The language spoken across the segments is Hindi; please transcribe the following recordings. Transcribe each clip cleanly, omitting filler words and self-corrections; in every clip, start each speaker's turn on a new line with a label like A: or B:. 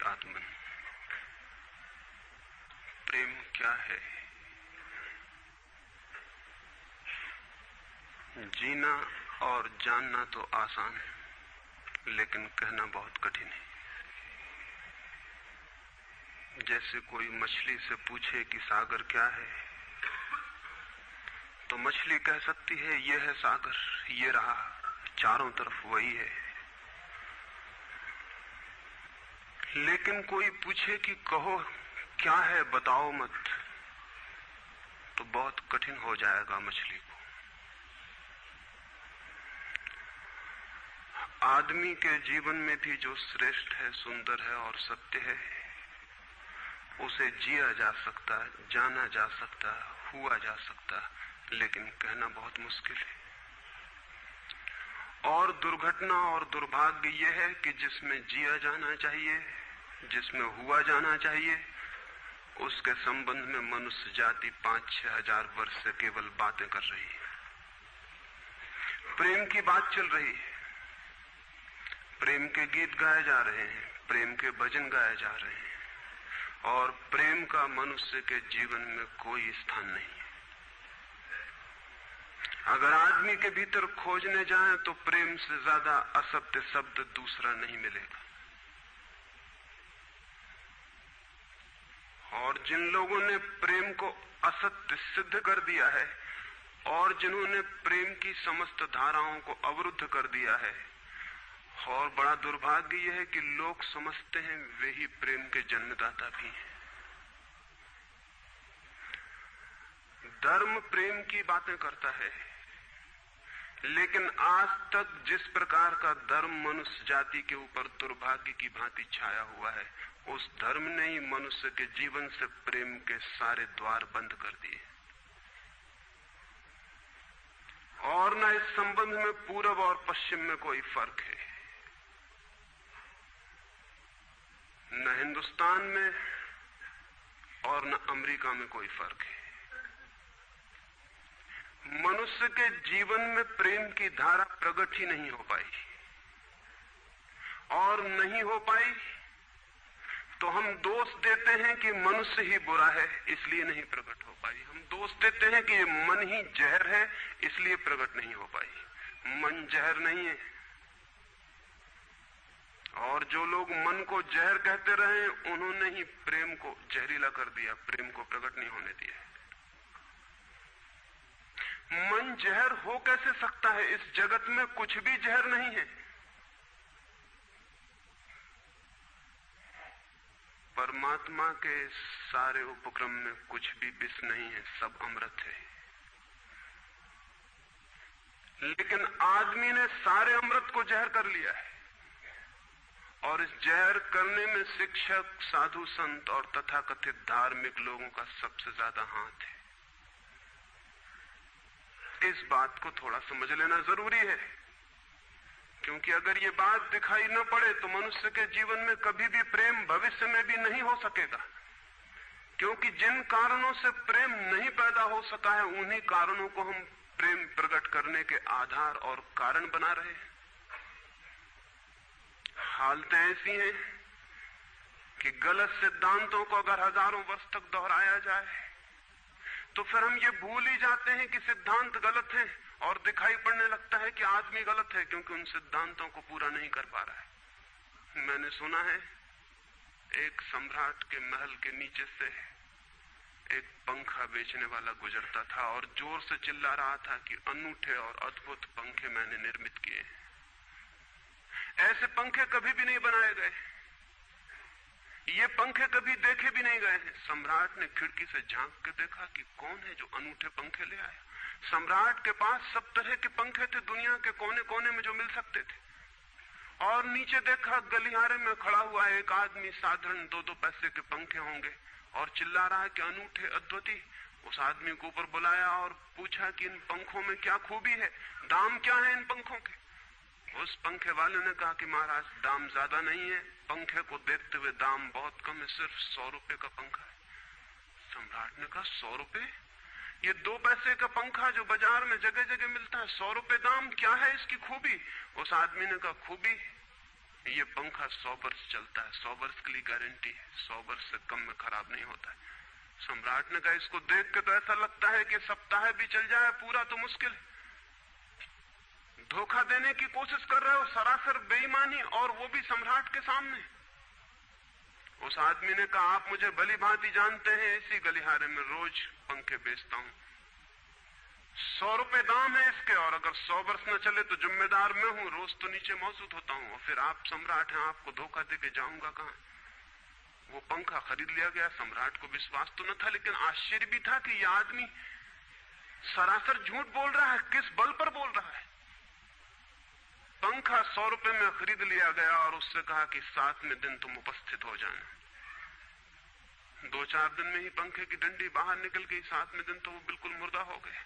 A: आत्मन। प्रेम क्या है? जीना और जानना तो आसान है, लेकिन कहना बहुत कठिन है। जैसे कोई मछली से पूछे कि सागर क्या है, तो मछली कह सकती है ये है सागर, ये रहा, चारों तरफ वही है। लेकिन कोई पूछे कि कहो क्या है, बताओ मत, तो बहुत कठिन हो जाएगा मछली को। आदमी के जीवन में भी जो श्रेष्ठ है, सुंदर है और सत्य है, उसे जिया जा सकता, जाना जा सकता, हुआ जा सकता, लेकिन कहना बहुत मुश्किल है। और दुर्घटना और दुर्भाग्य यह है कि जिसमें जिया जाना चाहिए, जिसमें हुआ जाना चाहिए, उसके संबंध में मनुष्य जाति 5-6 हजार वर्ष से केवल बातें कर रही है। प्रेम की बात चल रही है, प्रेम के गीत गाए जा रहे हैं, प्रेम के भजन गाए जा रहे हैं, और प्रेम का मनुष्य के जीवन में कोई स्थान नहीं है। अगर आदमी के भीतर खोजने जाएं तो प्रेम से ज्यादा असत्य शब्द दूसरा नहीं मिलेगा। और जिन लोगों ने प्रेम को असत्य सिद्ध कर दिया है और जिन्होंने प्रेम की समस्त धाराओं को अवरुद्ध कर दिया है, और बड़ा दुर्भाग्य यह है कि लोग समझते हैं वे ही प्रेम के जन्मदाता भी हैं। धर्म प्रेम की बातें करता है, लेकिन आज तक जिस प्रकार का धर्म मनुष्य जाति के ऊपर दुर्भाग्य की भांति छाया हुआ है, उस धर्म ने ही मनुष्य के जीवन से प्रेम के सारे द्वार बंद कर दिए। और न इस संबंध में पूरब और पश्चिम में कोई फर्क है, न हिंदुस्तान में और न अमेरिका में कोई फर्क है। मनुष्य के जीवन में प्रेम की धारा प्रकट ही नहीं हो पाई, और नहीं हो पाई तो हम दोष देते हैं कि मनुष्य ही बुरा है, इसलिए नहीं प्रकट हो पाई। हम दोष देते हैं कि ये मन ही जहर है, इसलिए प्रकट नहीं हो पाई। मन जहर नहीं है, और जो लोग मन को जहर कहते रहे उन्होंने ही प्रेम को जहरीला कर दिया, प्रेम को प्रकट नहीं होने दिया। मन जहर हो कैसे सकता है? इस जगत में कुछ भी जहर नहीं है। परमात्मा के सारे उपक्रम में कुछ भी विष नहीं है, सब अमृत है। लेकिन आदमी ने सारे अमृत को जहर कर लिया है, और इस जहर करने में शिक्षक, साधु संत और तथाकथित धार्मिक लोगों का सबसे ज्यादा हाथ है। इस बात को थोड़ा समझ लेना जरूरी है, क्योंकि अगर ये बात दिखाई न पड़े तो मनुष्य के जीवन में कभी भी प्रेम भविष्य में भी नहीं हो सकेगा। क्योंकि जिन कारणों से प्रेम नहीं पैदा हो सका है, उन्हीं कारणों को हम प्रेम प्रकट करने के आधार और कारण बना रहे हैं। हालतें ऐसी हैं कि गलत सिद्धांतों को अगर हजारों वर्ष तक दोहराया जाए तो फिर हम ये भूल ही जाते हैं कि सिद्धांत गलत हैं, और दिखाई पड़ने लगता है कि आदमी गलत है, क्योंकि उन सिद्धांतों को पूरा नहीं कर पा रहा है। मैंने सुना है एक सम्राट के महल के नीचे से एक पंखा बेचने वाला गुजरता था और जोर से चिल्ला रहा था कि अनूठे और अद्भुत पंखे मैंने निर्मित किए हैं। ऐसे पंखे कभी भी नहीं बनाए गए, ये पंखे कभी देखे भी नहीं गए हैं। सम्राट ने खिड़की से झांक के देखा कि कौन है जो अनूठे पंखे ले आया। सम्राट के पास सब तरह के पंखे थे, दुनिया के कोने कोने में जो मिल सकते थे। और नीचे देखा, गलियारे में खड़ा हुआ एक आदमी, साधारण 2-2 पैसे के पंखे होंगे, और चिल्ला रहा है कि अनूठे, अद्वितीय। उस आदमी को ऊपर बुलाया और पूछा कि इन पंखों में क्या खूबी है, दाम क्या है इन पंखों के? उस पंखे वाले ने कहा कि महाराज, दाम ज्यादा नहीं है, पंखे को देखते हुए दाम बहुत कम है, सिर्फ 100 रुपए का पंखा है। सम्राट ने कहा 100 रुपए? ये 2 पैसे का पंखा जो बाजार में जगह जगह मिलता है, 100 रुपए दाम, क्या है इसकी खूबी? उस आदमी ने कहा खूबी ये पंखा 100 वर्ष चलता है, 100 वर्ष के लिए गारंटी है, 100 वर्ष से कम में खराब नहीं होता है। सम्राट ने कहा इसको देख के तो ऐसा लगता है कि सप्ताह भी चल जाए, पूरा तो मुश्किल है। धोखा देने की कोशिश कर रहे हो, सरासर बेईमानी, और वो भी सम्राट के सामने। उस आदमी ने कहा आप मुझे भली भांति जानते हैं, इसी गलिहारे में रोज पंखे बेचता हूं, 100 रुपए दाम है इसके, और अगर 100 वर्ष न चले तो जिम्मेदार मैं हूं, रोज तो नीचे मौजूद होता हूं, और फिर आप सम्राट हैं, आपको धोखा देके जाऊंगा कहां। वो पंखा खरीद लिया गया। सम्राट को विश्वास तो न था, लेकिन आश्चर्य भी था कि यह आदमी सरासर झूठ बोल रहा है, किस बल पर बोल रहा है। पंखा 100 रुपए में खरीद लिया गया और उससे कहा कि 7वें दिन तुम उपस्थित हो जाना। 2-4 दिन में ही पंखे की डंडी बाहर निकल गई, 7वें दिन तो वो बिल्कुल मुर्दा हो गए।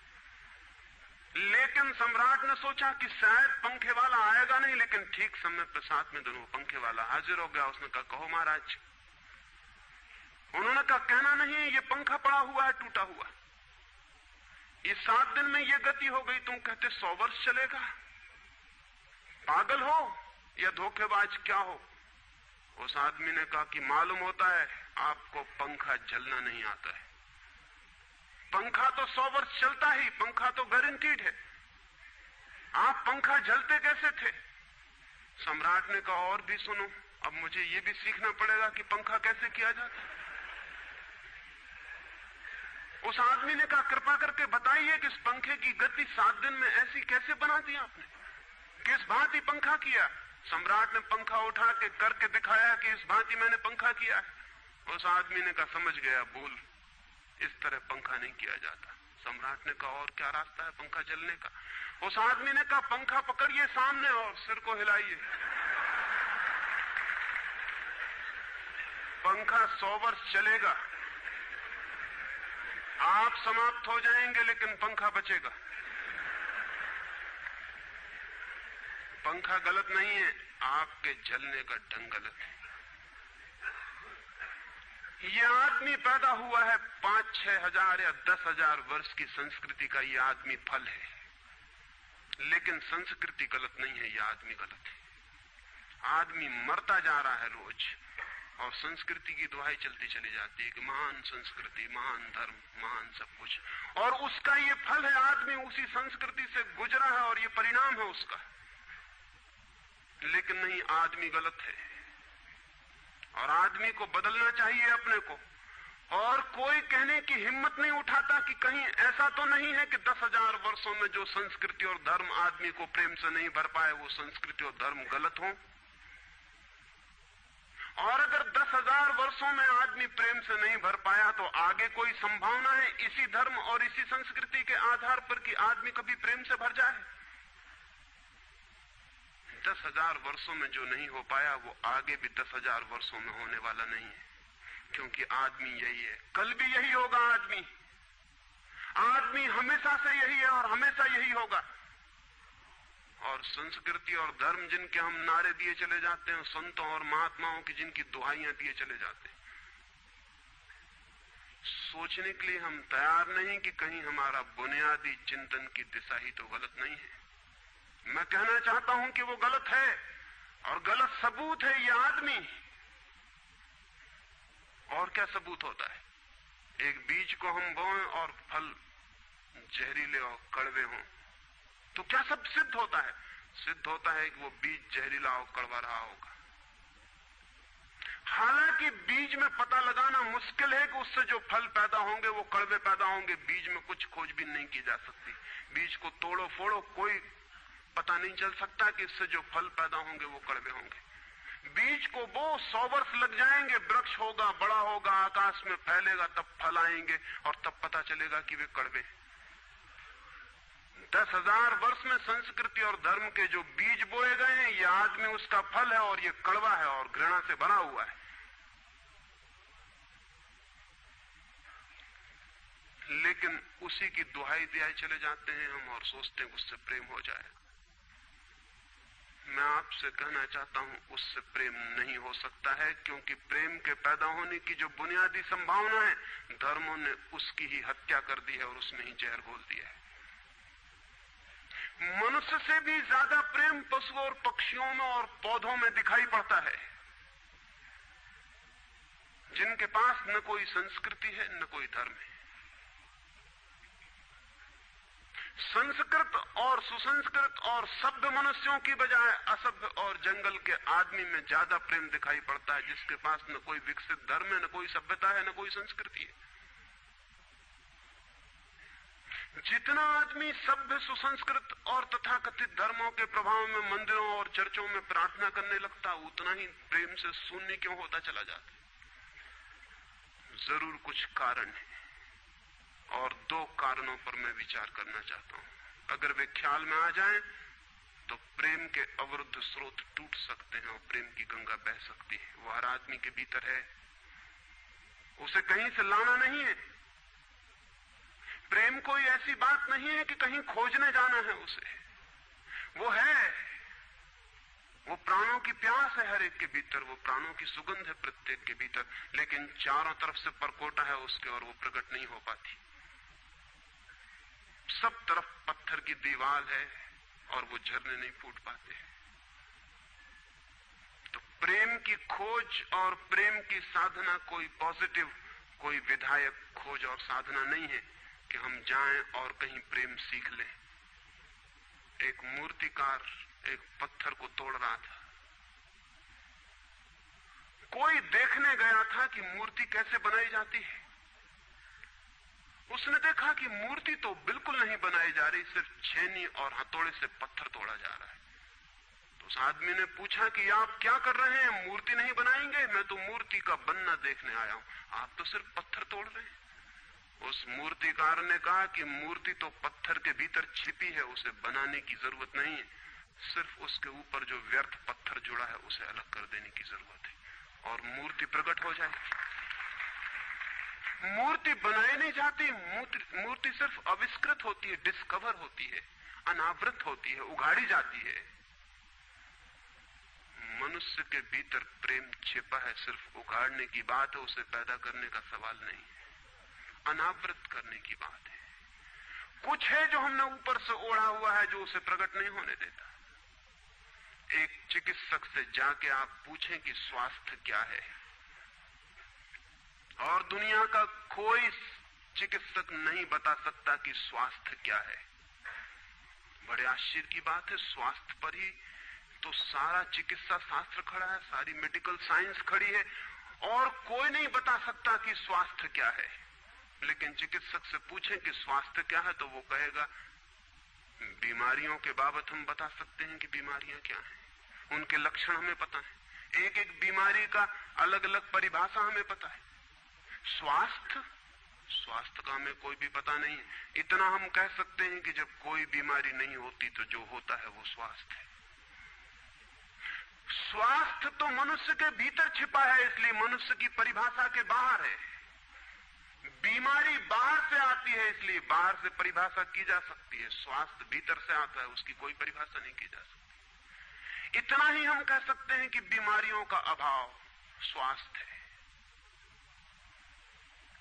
A: लेकिन सम्राट ने सोचा कि शायद पंखे वाला आएगा नहीं, लेकिन ठीक समय पर 7वें दिन वो पंखे वाला हाजिर हो गया। उसने कहा कहो महाराज। उन्होंने कहा कहना नहीं, ये पंखा पड़ा हुआ है टूटा हुआ, ये 7 दिन में ये गति हो गई, तुम कहते 100 वर्ष चलेगा, पागल हो या धोखेबाज क्या हो। उस आदमी ने कहा कि मालूम होता है आपको पंखा जलना नहीं आता है, पंखा तो 100 वर्ष चलता ही, पंखा तो गारंटीड है, आप पंखा जलते कैसे थे। सम्राट ने कहा और भी सुनो, अब मुझे ये भी सीखना पड़ेगा कि पंखा कैसे किया जाता है। उस आदमी ने कहा कृपा करके बताइए कि इस पंखे की गति 7 दिन में ऐसी कैसे बना दी आपने, किस भांति पंखा किया। सम्राट ने पंखा उठा के करके दिखाया कि इस भांति मैंने पंखा किया है। उस आदमी ने कहा समझ गया, भूल, इस तरह पंखा नहीं किया जाता। सम्राट ने कहा और क्या रास्ता है पंखा जलने का। उस आदमी ने कहा पंखा पकड़िए सामने और सिर को हिलाइए, पंखा 100 वर्ष चलेगा, आप समाप्त हो जाएंगे लेकिन पंखा बचेगा। पंखा गलत नहीं है, आपके जलने का ढंग गलत है। यह आदमी पैदा हुआ है 5-6 हजार या 10,000 वर्ष की संस्कृति का, यह आदमी फल है, लेकिन संस्कृति गलत नहीं है, यह आदमी गलत है। आदमी मरता जा रहा है रोज, और संस्कृति की दुहाई चलती चली जाती है कि महान संस्कृति, महान धर्म, महान सब कुछ, और उसका ये फल है, आदमी उसी संस्कृति से गुजरा है और ये परिणाम है उसका। लेकिन नहीं, आदमी गलत है और आदमी को बदलना चाहिए अपने को। और कोई कहने की हिम्मत नहीं उठाता कि कहीं ऐसा तो नहीं है कि 10,000 वर्षों में जो संस्कृति और धर्म आदमी को प्रेम से नहीं भर पाए, वो संस्कृति और धर्म गलत हो। और अगर 10,000 वर्षों में आदमी प्रेम से नहीं भर पाया तो आगे कोई संभावना है इसी धर्म और इसी संस्कृति के आधार पर कि आदमी कभी प्रेम से भर जाए। 10,000 वर्षों में जो नहीं हो पाया वो आगे भी 10,000 वर्षों में होने वाला नहीं है, क्योंकि आदमी यही है, कल भी यही होगा। आदमी हमेशा से यही है और हमेशा यही होगा। और संस्कृति और धर्म जिनके हम नारे दिए चले जाते हैं, संतों और महात्माओं की जिनकी दुहाइयां दिए चले जाते हैं, सोचने के लिए हम तैयार नहीं कि कहीं हमारा बुनियादी चिंतन की दिशा ही तो गलत नहीं है। मैं कहना चाहता हूं कि वो गलत है और गलत सबूत है ये आदमी। और क्या सबूत होता है? एक बीज को हम बोएं और फल जहरीले और कड़वे हों तो क्या सब सिद्ध होता है? सिद्ध होता है कि वो बीज जहरीला और कड़वा रहा होगा। हालांकि बीज में पता लगाना मुश्किल है कि उससे जो फल पैदा होंगे वो कड़वे पैदा होंगे। बीज में कुछ खोजबीन नहीं की जा सकती। बीज को तोड़ो फोड़ो, कोई पता नहीं चल सकता कि इससे जो फल पैदा होंगे वो कड़वे होंगे। बीज को वो 100 वर्ष लग जाएंगे, वृक्ष होगा, बड़ा होगा, आकाश में फैलेगा, तब फल आएंगे और तब पता चलेगा कि वे कड़वे। 10,000 वर्ष में संस्कृति और धर्म के जो बीज बोए गए हैं, ये आदमी उसका फल है और ये कड़वा है और घृणा से भरा हुआ है। लेकिन उसी की दुहाई दिए चले जाते हैं हम और सोचते हैं उससे प्रेम हो जाएगा। मैं आपसे कहना चाहता हूं उससे प्रेम नहीं हो सकता है, क्योंकि प्रेम के पैदा होने की जो बुनियादी संभावना है, धर्मों ने उसकी ही हत्या कर दी है और उसमें ही जहर घोल दिया है। मनुष्य से भी ज्यादा प्रेम पशुओं और पक्षियों में और पौधों में दिखाई पड़ता है, जिनके पास न कोई संस्कृति है न कोई धर्म है। संस्कृत और सुसंस्कृत और सभ्य मनुष्यों की बजाय असभ्य और जंगल के आदमी में ज्यादा प्रेम दिखाई पड़ता है, जिसके पास न कोई विकसित धर्म है, न कोई सभ्यता है, न कोई संस्कृति है। जितना आदमी सभ्य, सुसंस्कृत और तथाकथित धर्मों के प्रभाव में मंदिरों और चर्चों में प्रार्थना करने लगता, उतना ही प्रेम से शून्य क्यों होता चला जाता। जरूर कुछ कारण है, और दो कारणों पर मैं विचार करना चाहता हूं। अगर वे ख्याल में आ जाएं तो प्रेम के अवरुद्ध स्रोत टूट सकते हैं और प्रेम की गंगा बह सकती है। वो हर आदमी के भीतर है, उसे कहीं से लाना नहीं है। प्रेम कोई ऐसी बात नहीं है कि कहीं खोजने जाना है उसे, वो है, वो प्राणों की प्यास है हर एक के भीतर, वो प्राणों की सुगंध है प्रत्येक के भीतर, लेकिन चारों तरफ से परकोटा है उसके और वो प्रकट नहीं हो पाती। सब तरफ पत्थर की दीवार है और वो झरने नहीं फूट पाते। तो प्रेम की खोज और प्रेम की साधना कोई पॉजिटिव, कोई विधायक खोज और साधना नहीं है कि हम जाएं और कहीं प्रेम सीख लें। एक मूर्तिकार एक पत्थर को तोड़ रहा था, कोई देखने गया था कि मूर्ति कैसे बनाई जाती है। उसने देखा कि मूर्ति तो बिल्कुल नहीं बनाई जा रही, सिर्फ छेनी और हथौड़े से पत्थर तोड़ा जा रहा है। तो उस आदमी ने पूछा कि आप क्या कर रहे हैं, मूर्ति नहीं बनाएंगे? मैं तो मूर्ति का बनना देखने आया हूं, आप तो सिर्फ पत्थर तोड़ रहे हैं। उस मूर्तिकार ने कहा कि मूर्ति तो पत्थर के भीतर छिपी है, उसे बनाने की जरूरत नहीं है, सिर्फ उसके ऊपर जो व्यर्थ पत्थर जुड़ा है उसे अलग कर देने की जरूरत है और मूर्ति प्रकट हो जाएगी। मूर्ति बनाई नहीं जाती, मूर्ति सिर्फ आविष्कृत होती है, डिस्कवर होती है, अनावृत होती है, उघाड़ी जाती है। मनुष्य के भीतर प्रेम छिपा है, सिर्फ उघाड़ने की बात है, उसे पैदा करने का सवाल नहीं है, अनावृत करने की बात है। कुछ है जो हमने ऊपर से ओढ़ा हुआ है जो उसे प्रकट नहीं होने देता। एक चिकित्सक से जाके आप पूछें कि स्वास्थ्य क्या है, और दुनिया का कोई चिकित्सक नहीं बता सकता कि स्वास्थ्य क्या है। बड़े आश्चर्य की बात है, स्वास्थ्य पर ही तो सारा चिकित्सा शास्त्र खड़ा है, सारी मेडिकल साइंस खड़ी है, और कोई नहीं बता सकता कि स्वास्थ्य क्या है। लेकिन चिकित्सक से पूछें कि स्वास्थ्य क्या है तो वो कहेगा बीमारियों के बाबत हम बता सकते हैं कि बीमारियां क्या हैं, उनके लक्षण हमें पता है, एक एक बीमारी का अलग अलग परिभाषा हमें पता है। स्वास्थ्य का हमें कोई भी पता नहीं है। इतना हम कह सकते हैं कि जब कोई बीमारी नहीं होती तो जो होता है वो स्वास्थ्य है। स्वास्थ्य तो मनुष्य के भीतर छिपा है, इसलिए मनुष्य की परिभाषा के बाहर है। बीमारी बाहर से आती है, इसलिए बाहर से परिभाषा की जा सकती है। स्वास्थ्य भीतर से आता है, उसकी कोई परिभाषा नहीं की जा सकती। इतना ही हम कह सकते हैं कि बीमारियों का अभाव स्वास्थ्य है।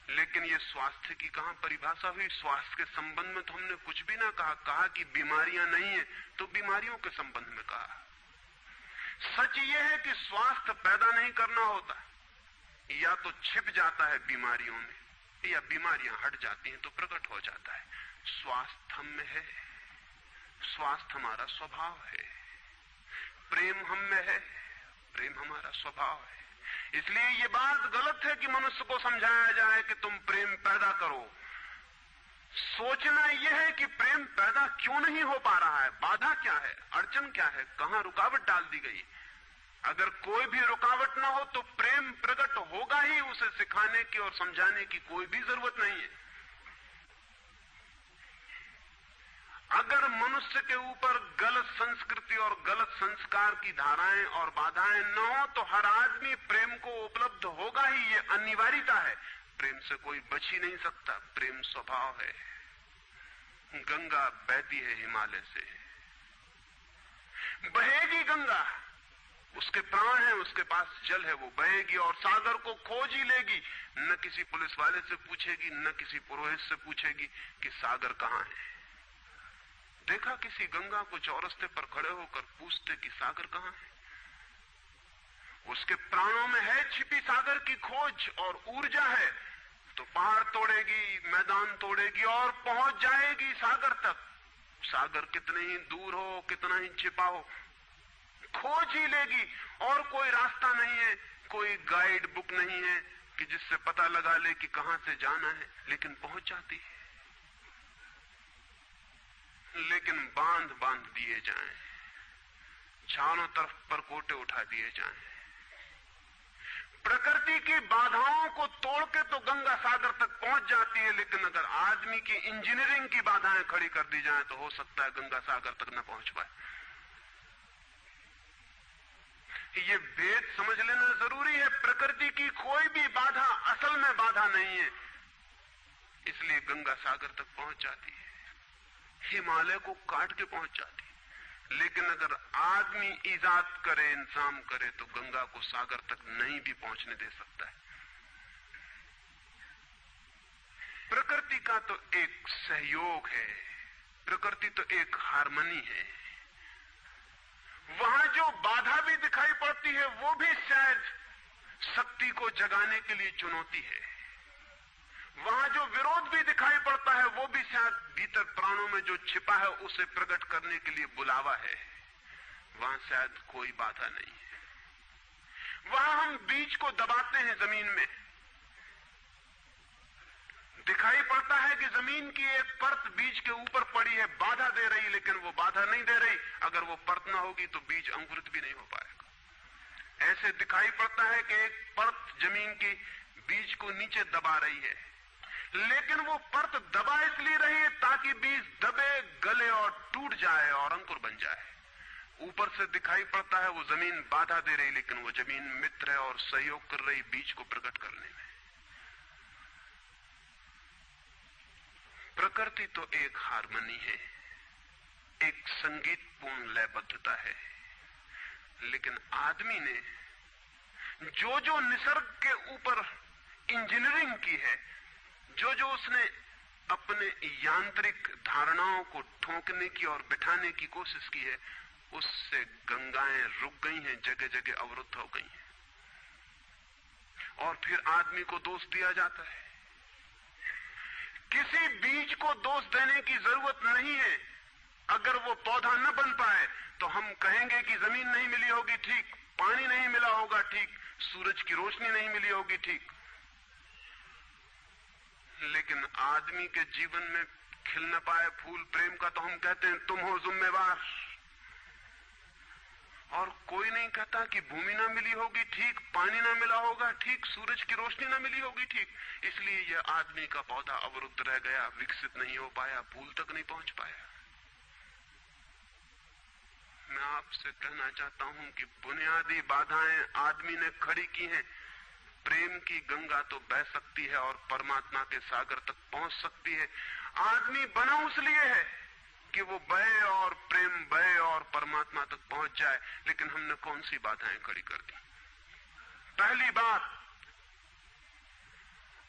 A: लेकिन ये स्वास्थ्य की कहां परिभाषा हुई? स्वास्थ्य के संबंध में तो हमने कुछ भी ना कहा कि बीमारियां नहीं है तो बीमारियों के संबंध में कहा। सच ये है कि स्वास्थ्य पैदा नहीं करना होता, या तो छिप जाता है बीमारियों में, या बीमारियां हट जाती हैं तो प्रकट हो जाता है। स्वास्थ्य हम में है, स्वास्थ्य हमारा स्वभाव है। प्रेम हम में है, प्रेम हमारा स्वभाव है। इसलिए ये बात गलत है कि मनुष्य को समझाया जाए कि तुम प्रेम पैदा करो। सोचना यह है कि प्रेम पैदा क्यों नहीं हो पा रहा है, बाधा क्या है, अड़चन क्या है, कहां रुकावट डाल दी गई। अगर कोई भी रुकावट ना हो तो प्रेम प्रकट होगा ही। उसे सिखाने की और समझाने की कोई भी जरूरत नहीं है। अगर मनुष्य के ऊपर गलत संस्कृति और गलत संस्कार की धाराएं और बाधाएं न हो तो हर आदमी प्रेम को उपलब्ध होगा ही, ये अनिवार्यता है। प्रेम से कोई बच ही नहीं सकता, प्रेम स्वभाव है। गंगा बहती है हिमालय से, बहेगी गंगा, उसके प्राण है, उसके पास जल है, वो बहेगी और सागर को खोज ही लेगी। न किसी पुलिस वाले से पूछेगी, न किसी पुरोहित से पूछेगी कि सागर कहां है। देखा किसी गंगा को चौरस्ते पर खड़े होकर पूछते कि सागर कहां है? उसके प्राणों में है छिपी सागर की खोज और ऊर्जा है, तो पहाड़ तोड़ेगी, मैदान तोड़ेगी और पहुंच जाएगी सागर तक। सागर कितने ही दूर हो, कितना ही छिपा हो, खोज ही लेगी। और कोई रास्ता नहीं है, कोई गाइड बुक नहीं है कि जिससे पता लगा ले कि कहां से जाना है, लेकिन पहुंच जाती है। लेकिन बांध बांध दिए जाएं, चारों तरफ परकोटे उठा दिए जाएं, प्रकृति की बाधाओं को तोड़ के तो गंगा सागर तक पहुंच जाती है, लेकिन अगर आदमी की इंजीनियरिंग की बाधाएं खड़ी कर दी जाएं तो हो सकता है गंगा सागर तक न पहुंच पाए। ये भेद समझ लेना जरूरी है। प्रकृति की कोई भी बाधा असल में बाधा नहीं है, इसलिए गंगा सागर तक पहुंच जाती है, हिमालय को काट के पहुंच जाती है। लेकिन अगर आदमी इजाद करे, इंतजाम करे, तो गंगा को सागर तक नहीं भी पहुंचने दे सकता है। प्रकृति का तो एक सहयोग है, प्रकृति तो एक हार्मनी है। वहां जो बाधा भी दिखाई पड़ती है वो भी शायद शक्ति को जगाने के लिए चुनौती है। वहां जो विरोध भी दिखाई पड़ता है वो भी शायद भीतर प्राणों में जो छिपा है उसे प्रकट करने के लिए बुलावा है। वहां शायद कोई बाधा नहीं है। वहां हम बीज को दबाते हैं जमीन में, दिखाई पड़ता है कि जमीन की एक परत बीज के ऊपर पड़ी है, बाधा दे रही, लेकिन वो बाधा नहीं दे रही। अगर वो परत ना होगी तो बीज अंकुरित भी नहीं हो पाएगा। ऐसे दिखाई पड़ता है कि एक परत जमीन की बीज को नीचे दबा रही है, लेकिन वो परत दबा इसलिए रही है ताकि बीज दबे, गले और टूट जाए और अंकुर बन जाए। ऊपर से दिखाई पड़ता है वो जमीन बाधा दे रही, लेकिन वो जमीन मित्र है और सहयोग कर रही बीज को प्रकट करने में। प्रकृति तो एक हार्मनी है, एक संगीतपूर्ण लयबद्धता है, लेकिन आदमी ने जो जो निसर्ग के ऊपर इंजीनियरिंग की है, जो जो उसने अपने यांत्रिक धारणाओं को ठोंकने की और बिठाने की कोशिश की है, उससे गंगाएं रुक गई हैं, जगह जगह अवरुद्ध हो गई हैं। और फिर आदमी को दोष दिया जाता है। किसी बीज को दोष देने की जरूरत नहीं है। अगर वो पौधा न बन पाए तो हम कहेंगे कि जमीन नहीं मिली होगी, ठीक, पानी नहीं मिला होगा, ठीक, सूरज की रोशनी नहीं मिली होगी, ठीक। लेकिन आदमी के जीवन में खिल न पाए फूल प्रेम का तो हम कहते हैं तुम हो जिम्मेवार। और कोई नहीं कहता कि भूमि ना मिली होगी, ठीक, पानी ना मिला होगा, ठीक, सूरज की रोशनी ना मिली होगी, ठीक। इसलिए यह आदमी का पौधा अवरुद्ध रह गया, विकसित नहीं हो पाया, फूल तक नहीं पहुंच पाया। मैं आपसे कहना चाहता हूं कि बुनियादी बाधाएं आदमी ने खड़ी की हैं। प्रेम की गंगा तो बह सकती है और परमात्मा के सागर तक पहुंच सकती है। आदमी बना उस लिए है कि वो बहे और प्रेम बहे और परमात्मा तक पहुंच जाए, लेकिन हमने कौन सी बाधाएं खड़ी कर दी? पहली बात,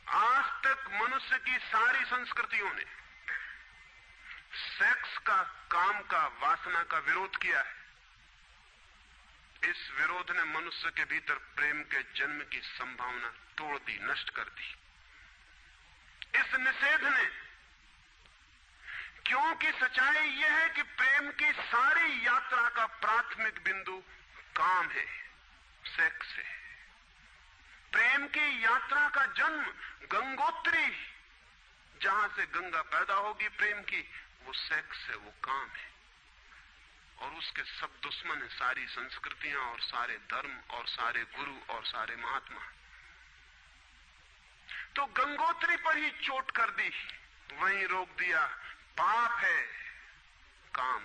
A: आज तक मनुष्य की सारी संस्कृतियों ने सेक्स का, काम का, वासना का विरोध किया है। इस विरोध ने मनुष्य के भीतर प्रेम के जन्म की संभावना तोड़ दी, नष्ट कर दी। इस निषेध ने, क्योंकि सच्चाई यह है कि प्रेम की सारी यात्रा का प्राथमिक बिंदु काम है, सेक्स है। प्रेम की यात्रा का जन्म गंगोत्री, जहां से गंगा पैदा होगी प्रेम की, वो सेक्स है, वो काम है। और उसके सब दुश्मन है, सारी संस्कृतियां और सारे धर्म और सारे गुरु और सारे महात्मा। तो गंगोत्री पर ही चोट कर दी, वहीं रोक दिया। पाप है काम,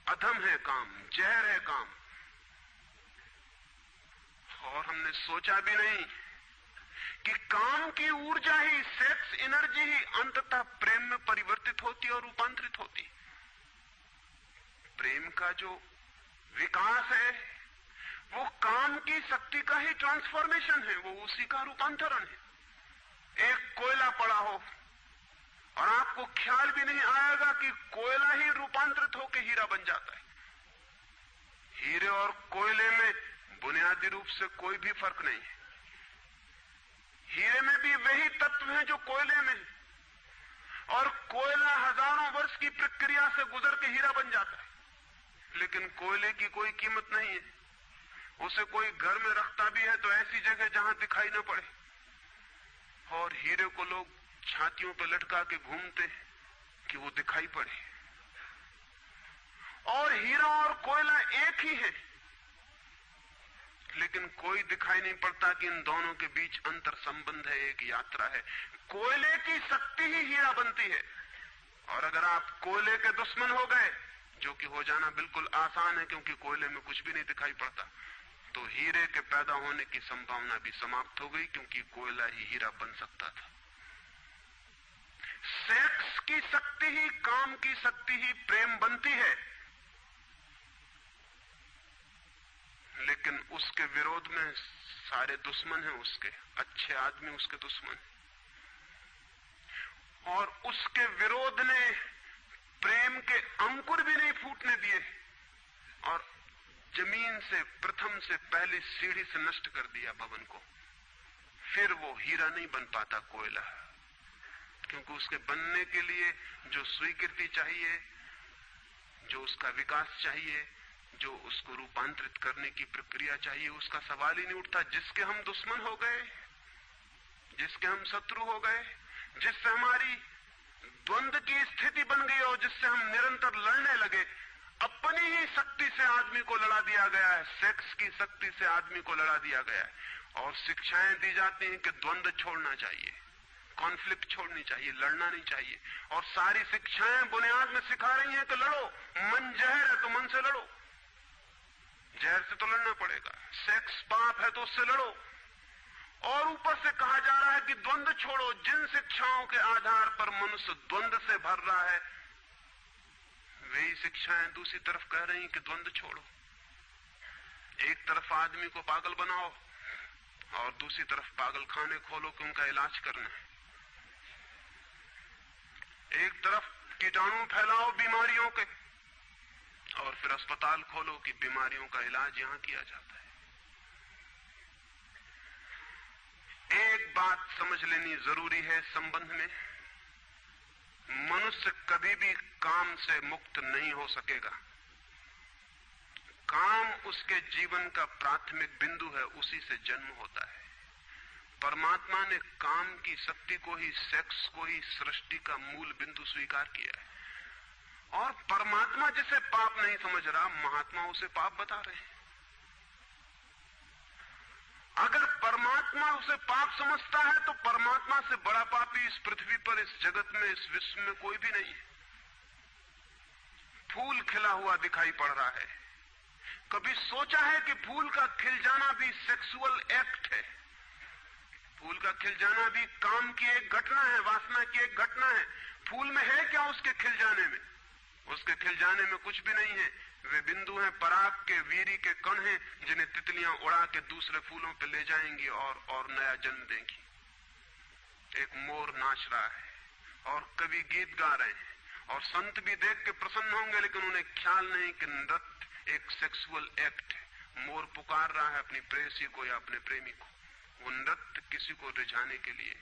A: अधम है काम, जहर है काम। और हमने सोचा भी नहीं कि काम की ऊर्जा ही, सेक्स एनर्जी ही अंततः प्रेम में परिवर्तित होती और रूपांतरित होती। प्रेम का जो विकास है वो काम की शक्ति का ही ट्रांसफॉर्मेशन है, वो उसी का रूपांतरण है। एक कोयला पड़ा हो और आपको ख्याल भी नहीं आएगा कि कोयला ही रूपांतरित होकर हीरा बन जाता है। हीरे और कोयले में बुनियादी रूप से कोई भी फर्क नहीं है। हीरे में भी वही तत्व हैं जो कोयले में, और कोयला हजारों वर्ष की प्रक्रिया से गुजर के हीरा बन जाता है। लेकिन कोयले की कोई कीमत नहीं है। उसे कोई घर में रखता भी है तो ऐसी जगह जहां दिखाई न पड़े, और हीरे को लोग छातियों पर लटका के घूमते हैं कि वो दिखाई पड़े। और हीरा और कोयला एक ही है, लेकिन कोई दिखाई नहीं पड़ता कि इन दोनों के बीच अंतर संबंध है, एक यात्रा है। कोयले की शक्ति ही हीरा बनती है, और अगर आप कोयले के दुश्मन हो गए, जो कि हो जाना बिल्कुल आसान है क्योंकि कोयले में कुछ भी नहीं दिखाई पड़ता, तो हीरे के पैदा होने की संभावना भी समाप्त हो गई, क्योंकि कोयला ही हीरा बन सकता था। सेक्स की शक्ति ही, काम की शक्ति ही प्रेम बनती है, लेकिन उसके विरोध में सारे दुश्मन हैं उसके, अच्छे आदमी उसके दुश्मन हैं। और उसके विरोध ने प्रेम के अंकुर भी नहीं फूटने दिए, और जमीन से प्रथम से पहली सीढ़ी से नष्ट कर दिया भवन को। फिर वो हीरा नहीं बन पाता कोयला, क्योंकि उसके बनने के लिए जो स्वीकृति चाहिए, जो उसका विकास चाहिए, जो उसको रूपांतरित करने की प्रक्रिया चाहिए, उसका सवाल ही नहीं उठता। जिसके हम दुश्मन हो गए, जिसके हम शत्रु हो गए, जिससे हमारी द्वंद्व की स्थिति बन गई और जिससे हम निरंतर लड़ने लगे, अपनी ही शक्ति से आदमी को लड़ा दिया गया है, सेक्स की शक्ति से आदमी को लड़ा दिया गया है। और शिक्षाएं दी जाती हैं कि द्वंद्व छोड़ना चाहिए, कॉन्फ्लिक्ट छोड़नी चाहिए, लड़ना नहीं चाहिए। और सारी शिक्षाएं बुनियाद में सिखा रही हैं कि लड़ो, मन जहर है तो मन से लड़ो, जहर से तो लड़ना पड़ेगा। सेक्स पाप है तो उससे लड़ो। और ऊपर से कहा जा रहा है कि द्वंद्व छोड़ो। जिन शिक्षाओं के आधार पर मनुष्य द्वंद्व से भर रहा है, वही शिक्षाएं दूसरी तरफ कह रही हैं कि द्वंद्व छोड़ो। एक तरफ आदमी को पागल बनाओ और दूसरी तरफ पागल खाने खोलो कि उनका इलाज करना है। एक तरफ कीटाणु फैलाओ बीमारियों के, और फिर अस्पताल खोलो कि बीमारियों का इलाज यहां किया जाता है। एक बात समझ लेनी जरूरी है संबंध में, मनुष्य कभी भी काम से मुक्त नहीं हो सकेगा। काम उसके जीवन का प्राथमिक बिंदु है, उसी से जन्म होता है। परमात्मा ने काम की शक्ति को ही, सेक्स को ही सृष्टि का मूल बिंदु स्वीकार किया है। और परमात्मा जिसे पाप नहीं समझ रहा, महात्मा उसे पाप बता रहे हैं। अगर परमात्मा उसे पाप समझता है तो परमात्मा से बड़ा पापी इस पृथ्वी पर, इस जगत में, इस विश्व में कोई भी नहीं है। फूल खिला हुआ दिखाई पड़ रहा है। कभी सोचा है कि फूल का खिल जाना भी सेक्सुअल एक्ट है? फूल का खिल जाना भी काम की एक घटना है, वासना की एक घटना है। फूल में है क्या उसके खिल जाने में? उसके खिल जाने में कुछ भी नहीं है। वे बिंदु हैं, पराग के, वीरी के कण हैं, जिन्हें तितलियां उड़ा के दूसरे फूलों पे ले जाएंगी और नया जन्म देंगी। एक मोर नाच रहा है और कवि गीत गा रहे हैं, और संत भी देख के प्रसन्न होंगे, लेकिन उन्हें ख्याल नहीं कि नृत्य एक सेक्सुअल एक्ट है। मोर पुकार रहा है अपनी प्रेयसी को या अपने प्रेमी को, वो नृत्य किसी को रिझाने के लिए।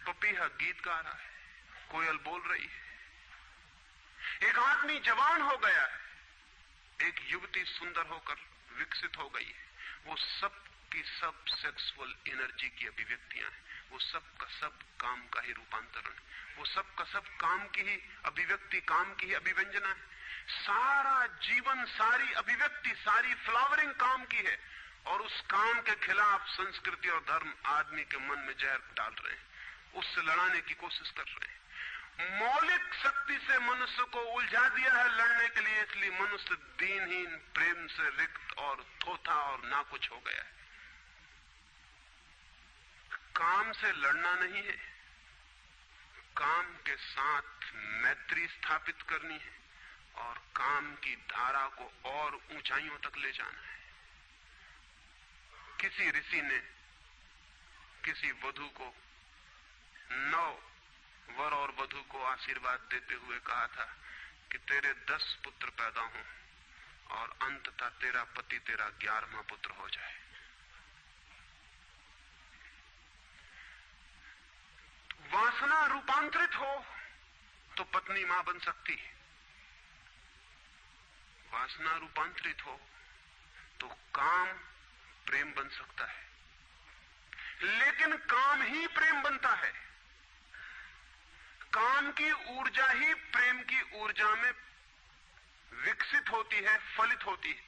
A: पपीहा गीत गा रहा है, कोयल बोल रही है। एक आदमी जवान हो गया है, एक युवती सुंदर होकर विकसित हो गई है। वो सब की सब सेक्सुअल एनर्जी की अभिव्यक्तियां हैं। वो सब का सब काम का ही रूपांतरण है। वो सब का सब काम की ही अभिव्यक्ति, काम की ही अभिव्यंजना है। सारा जीवन, सारी अभिव्यक्ति, सारी फ्लावरिंग काम की है। और उस काम के खिलाफ संस्कृति और धर्म आदमी के मन में जहर डाल रहे हैं, उससे लड़ाने की कोशिश कर रहे हैं। मौलिक शक्ति से मनुष्य को उलझा दिया है लड़ने के लिए, इसलिए मनुष्य दीनहीन, प्रेम से रिक्त और थोथा और नाकुछ हो गया है। काम से लड़ना नहीं है, काम के साथ मैत्री स्थापित करनी है और काम की धारा को और ऊंचाइयों तक ले जाना है। किसी ऋषि ने किसी वधू को 9 वर और वधू को आशीर्वाद देते हुए कहा था कि तेरे 10 पुत्र पैदा हों और अंततः तेरा पति तेरा 11वां पुत्र हो जाए। वासना रूपांतरित हो तो पत्नी मां बन सकती है, वासना रूपांतरित हो तो काम प्रेम बन सकता है, लेकिन काम ही प्रेम बनता है। काम की ऊर्जा ही प्रेम की ऊर्जा में विकसित होती है, फलित होती है।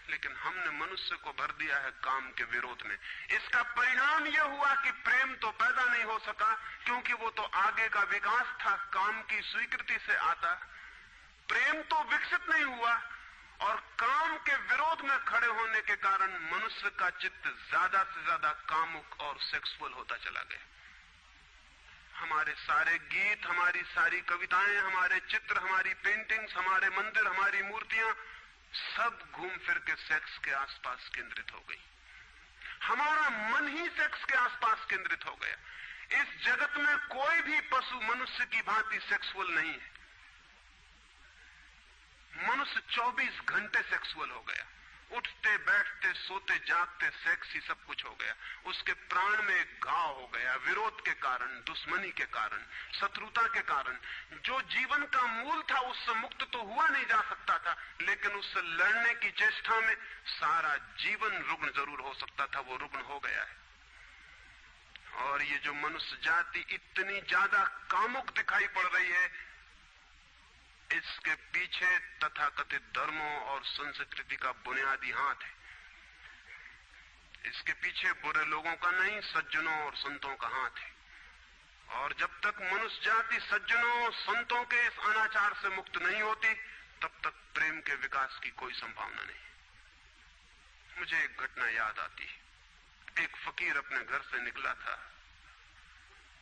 A: लेकिन हमने मनुष्य को भर दिया है काम के विरोध में। इसका परिणाम यह हुआ कि प्रेम तो पैदा नहीं हो सका, क्योंकि वो तो आगे का विकास था, काम की स्वीकृति से आता। प्रेम तो विकसित नहीं हुआ और काम के विरोध में खड़े होने के कारण मनुष्य का चित्त ज्यादा से ज्यादा कामुक और सेक्सुअल होता चला गया। हमारे सारे गीत, हमारी सारी कविताएं, हमारे चित्र, हमारी पेंटिंग्स, हमारे मंदिर, हमारी मूर्तियां सब घूम फिर के सेक्स के आसपास केंद्रित हो गई। हमारा मन ही सेक्स के आसपास केंद्रित हो गया। इस जगत में कोई भी पशु मनुष्य की भांति सेक्सुअल नहीं है। मनुष्य 24 घंटे सेक्सुअल हो गया। उठते बैठते सोते जागते सेक्स ही सब कुछ हो गया। उसके प्राण में एक घाव हो गया, विरोध के कारण, दुश्मनी के कारण, शत्रुता के कारण। जो जीवन का मूल था उससे मुक्त तो हुआ नहीं जा सकता था, लेकिन उससे लड़ने की चेष्टा में सारा जीवन रुग्ण जरूर हो सकता था, वो रुग्ण हो गया है। और ये जो मनुष्य जाति इतनी ज्यादा कामुक दिखाई पड़ रही है, इसके पीछे तथाकथित धर्मों और संस्कृति का बुनियादी हाथ है। इसके पीछे बुरे लोगों का नहीं, सज्जनों और संतों का हाथ है। और जब तक मनुष्य जाति सज्जनों और संतों के इस अनाचार से मुक्त नहीं होती, तब तक प्रेम के विकास की कोई संभावना नहीं। मुझे एक घटना याद आती है। एक फकीर अपने घर से निकला था,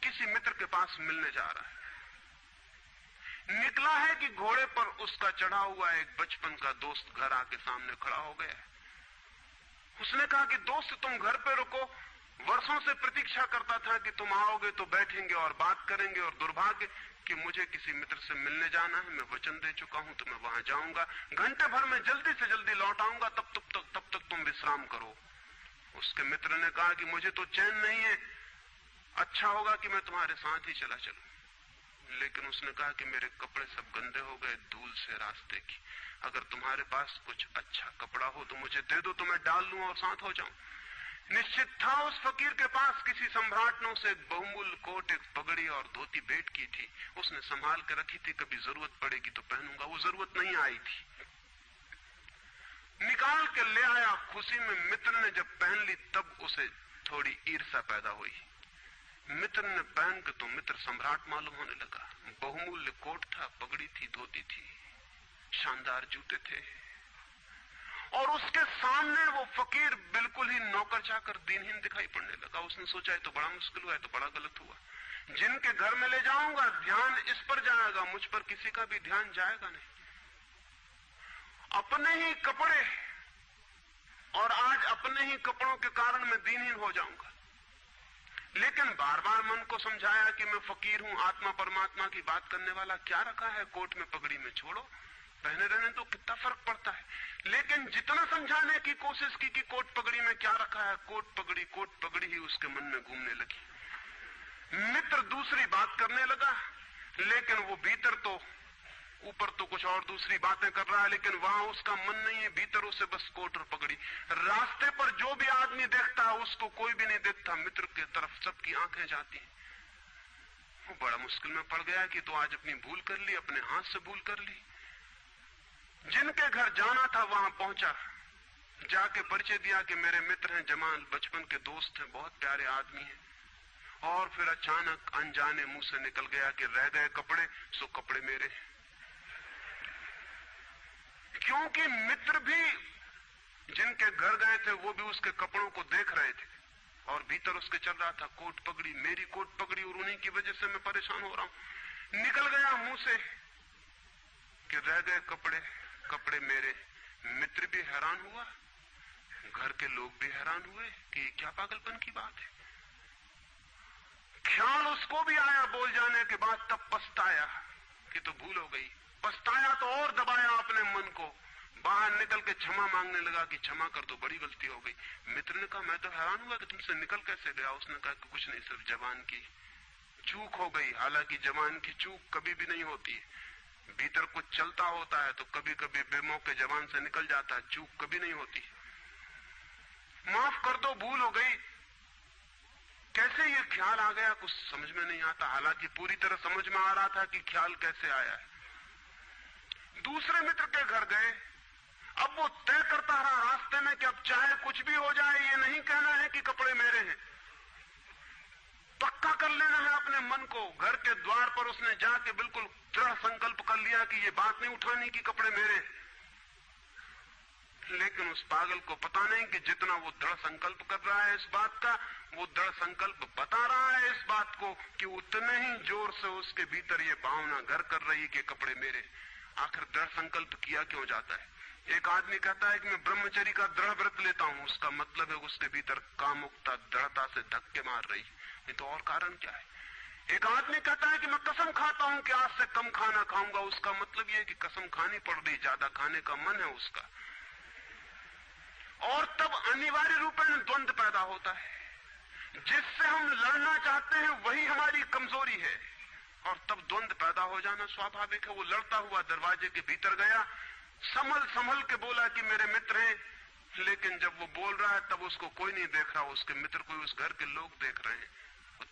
A: किसी मित्र के पास मिलने जा रहा है। निकला है कि घोड़े पर उसका चढ़ा हुआ एक बचपन का दोस्त घर आके सामने खड़ा हो गया। उसने कहा कि दोस्त तुम घर पे रुको, वर्षों से प्रतीक्षा करता था कि तुम आओगे तो बैठेंगे और बात करेंगे, और दुर्भाग्य कि मुझे किसी मित्र से मिलने जाना है, मैं वचन दे चुका हूं तो मैं वहां जाऊंगा, घंटे भर में जल्दी से जल्दी लौट आऊंगा, तब तक तुम विश्राम करो। उसके मित्र ने कहा कि मुझे तो चैन नहीं है, अच्छा होगा कि मैं तुम्हारे साथ ही चला चलूं। लेकिन उसने कहा कि मेरे कपड़े सब गंदे हो गए धूल से रास्ते की, अगर तुम्हारे पास कुछ अच्छा कपड़ा हो तो मुझे दे दो, तो मैं डाल लूं और साथ हो जाऊं। निश्चित था उस फकीर के पास किसी सम्राट ने उसे एक बहुमूल्य कोट, एक पगड़ी और धोती भेंट की थी। उसने संभाल कर रखी थी, कभी जरूरत पड़ेगी तो पहनूंगा। वो जरूरत नहीं आई थी, निकाल के ले आया। खुशी में मित्र ने जब पहन ली तब उसे थोड़ी ईर्ष्या पैदा हुई। मित्र ने पहन के तो मित्र सम्राट मालूम होने लगा। बहुमूल्य कोट था, पगड़ी थी, धोती थी, शानदार जूते थे, और उसके सामने वो फकीर बिल्कुल ही नौकर चाकर दीनहीन दिखाई पड़ने लगा। उसने सोचा है तो बड़ा मुश्किल हुआ, है तो बड़ा गलत हुआ। जिनके घर में ले जाऊंगा ध्यान इस पर जाएगा, मुझ पर किसी का भी ध्यान जाएगा नहीं। अपने ही कपड़े, और आज अपने ही कपड़ों के कारण मैं दीनहीन हो जाऊंगा। लेकिन बार बार मन को समझाया कि मैं फकीर हूं, आत्मा परमात्मा की बात करने वाला, क्या रखा है कोट में पगड़ी में, छोड़ो, पहने रहने तो कितना फर्क पड़ता है। लेकिन जितना समझाने की कोशिश की कि कोट पगड़ी में क्या रखा है, कोट पगड़ी ही उसके मन में घूमने लगी। मित्र दूसरी बात करने लगा, लेकिन वो भीतर तो ऊपर तो कुछ और दूसरी बातें कर रहा है, लेकिन वहां उसका मन नहीं है, भीतर उसे बस कोट और पगड़ी। रास्ते पर जो भी आदमी देखता है उसको कोई भी नहीं देखता, मित्र की तरफ सबकी आंखें जाती हैं। वो बड़ा मुश्किल में पड़ गया कि तो आज अपनी भूल कर ली, अपने हाथ से भूल कर ली। जिनके घर जाना था वहां पहुंचा, जाके परिचय दिया कि मेरे मित्र हैं जमाल, बचपन के दोस्त हैं, बहुत प्यारे आदमी हैं। और फिर अचानक अनजाने मुंह से निकल गया कि रह गए कपड़े सो कपड़े मेरे। क्योंकि मित्र भी जिनके घर गए थे वो भी उसके कपड़ों को देख रहे थे, और भीतर उसके चल रहा था कोट पगड़ी, मेरी कोट पगड़ी, और उन्हीं की वजह से मैं परेशान हो रहा हूं। निकल गया मुंह से कि रह गए कपड़े, कपड़े मेरे। मित्र भी हैरान हुआ, घर के लोग भी हैरान हुए कि क्या पागलपन की बात है। ख्याल उसको भी आया बोल जाने के बाद, तब पछताया कि तो भूल हो गई। पछताया तो और दबाया अपने मन को, बाहर निकल के क्षमा मांगने लगा कि क्षमा कर दो, बड़ी गलती हो गई। मित्र ने कहा मैं तो हैरान हुआ कि तुमसे निकल कैसे गया। उसने कहा कि कुछ नहीं, सिर्फ जबान की चूक हो गई। हालांकि जबान की चूक कभी भी नहीं होती है, भीतर कुछ चलता होता है तो कभी कभी बेमौके जबान से निकल जाता है, चूक कभी नहीं होती। माफ कर दो, भूल हो गई। कैसे ये ख्याल आ गया कुछ समझ में नहीं आता, हालांकि पूरी तरह समझ में आ रहा था कि ख्याल कैसे आया है। दूसरे मित्र के घर गए। अब वो तय करता रहा रास्ते में कि अब चाहे कुछ भी हो जाए, ये नहीं कहना है कि कपड़े मेरे हैं, पक्का कर लेना है अपने मन को। घर के द्वार पर उसने जाके बिल्कुल दृढ़ संकल्प कर लिया कि ये बात नहीं उठानी कि कपड़े मेरे। लेकिन उस पागल को पता नहीं कि जितना वो दृढ़ संकल्प कर रहा है इस बात का, वो दृढ़ संकल्प बता रहा है इस बात को कि उतने ही जोर से उसके भीतर ये भावना घर कर रही कि कपड़े मेरे। आखिर दृढ़ संकल्प किया क्यों जाता है? एक आदमी कहता है कि मैं ब्रह्मचर्य का दृढ़ व्रत लेता हूं, उसका मतलब है उसके भीतर कामुकता दृढ़ता से धक्के मार रही, नहीं तो और कारण क्या है? एक आदमी कहता है कि मैं कसम खाता हूं कि आज से कम खाना खाऊंगा, उसका मतलब यह है कि कसम खानी पड़ रही, ज्यादा खाने का मन है उसका। और तब अनिवार्य रूप में द्वंद्व पैदा होता है। जिससे हम लड़ना चाहते हैं वही हमारी कमजोरी है, और तब द्वंद्व पैदा हो जाना स्वाभाविक है। वो लड़ता हुआ दरवाजे के भीतर गया, संभल संभल के बोला कि मेरे मित्र हैं, लेकिन जब वो बोल रहा है तब उसको कोई नहीं देख रहा, उसके मित्र कोई उस घर के लोग देख रहे हैं।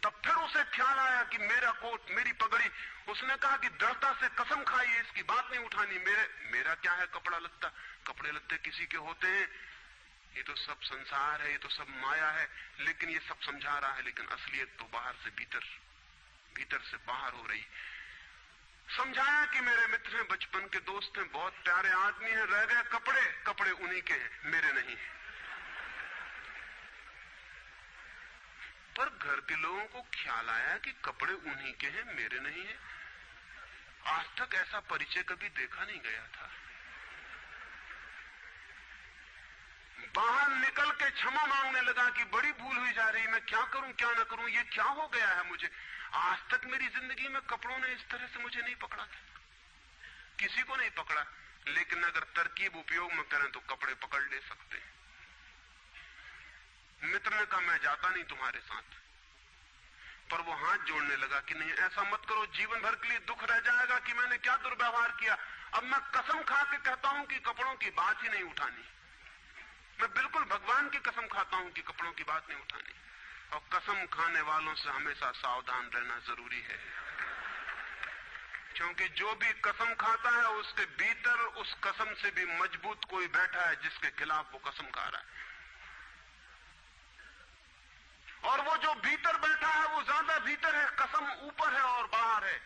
A: तब फिर उसे ख्याल आया कि मेरा कोट, मेरी पगड़ी। उसने कहा कि दृढ़ता से कसम खाई है, इसकी बात नहीं उठानी। मेरा क्या है कपड़ा लत्ता, कपड़े लत्ते किसी के होते हैं, ये तो सब संसार है, ये तो सब माया है। लेकिन ये सब समझा रहा है, लेकिन असलियत तो बाहर से भीतर, भीतर से बाहर हो रही। समझाया कि मेरे मित्र हैं, बचपन के दोस्त हैं, बहुत प्यारे आदमी हैं, रह गए कपड़े, कपड़े उन्हीं के हैं, मेरे नहीं है। पर घर के लोगों को ख्याल आया कि कपड़े उन्हीं के हैं, मेरे नहीं है। आज तक ऐसा परिचय कभी देखा नहीं गया था। बाहर निकल के क्षमा मांगने लगा कि बड़ी भूल हुई जा रही, मैं क्या करूं क्या ना करूं, ये क्या हो गया है मुझे। आज तक मेरी जिंदगी में कपड़ों ने इस तरह से मुझे नहीं पकड़ा था, किसी को नहीं पकड़ा। लेकिन अगर तरकीब उपयोग में करें तो कपड़े पकड़ ले सकते हैं। मित्र ने कहा मैं जाता नहीं तुम्हारे साथ, पर वो हाथ जोड़ने लगा कि नहीं ऐसा मत करो, जीवन भर के लिए दुख रह जाएगा कि मैंने क्या दुर्व्यवहार किया। अब मैं कसम खा के कहता हूं कि कपड़ों की बात ही नहीं उठानी। मैं बिल्कुल भगवान की कसम खाता हूं कि कपड़ों की बात नहीं उठानी। और कसम खाने वालों से हमेशा सावधान रहना जरूरी है, क्योंकि जो भी कसम खाता है उसके भीतर उस कसम से भी मजबूत कोई बैठा है जिसके खिलाफ वो कसम खा रहा है। और वो जो भीतर बैठा है वो ज्यादा भीतर है, कसम ऊपर है और बाहर है।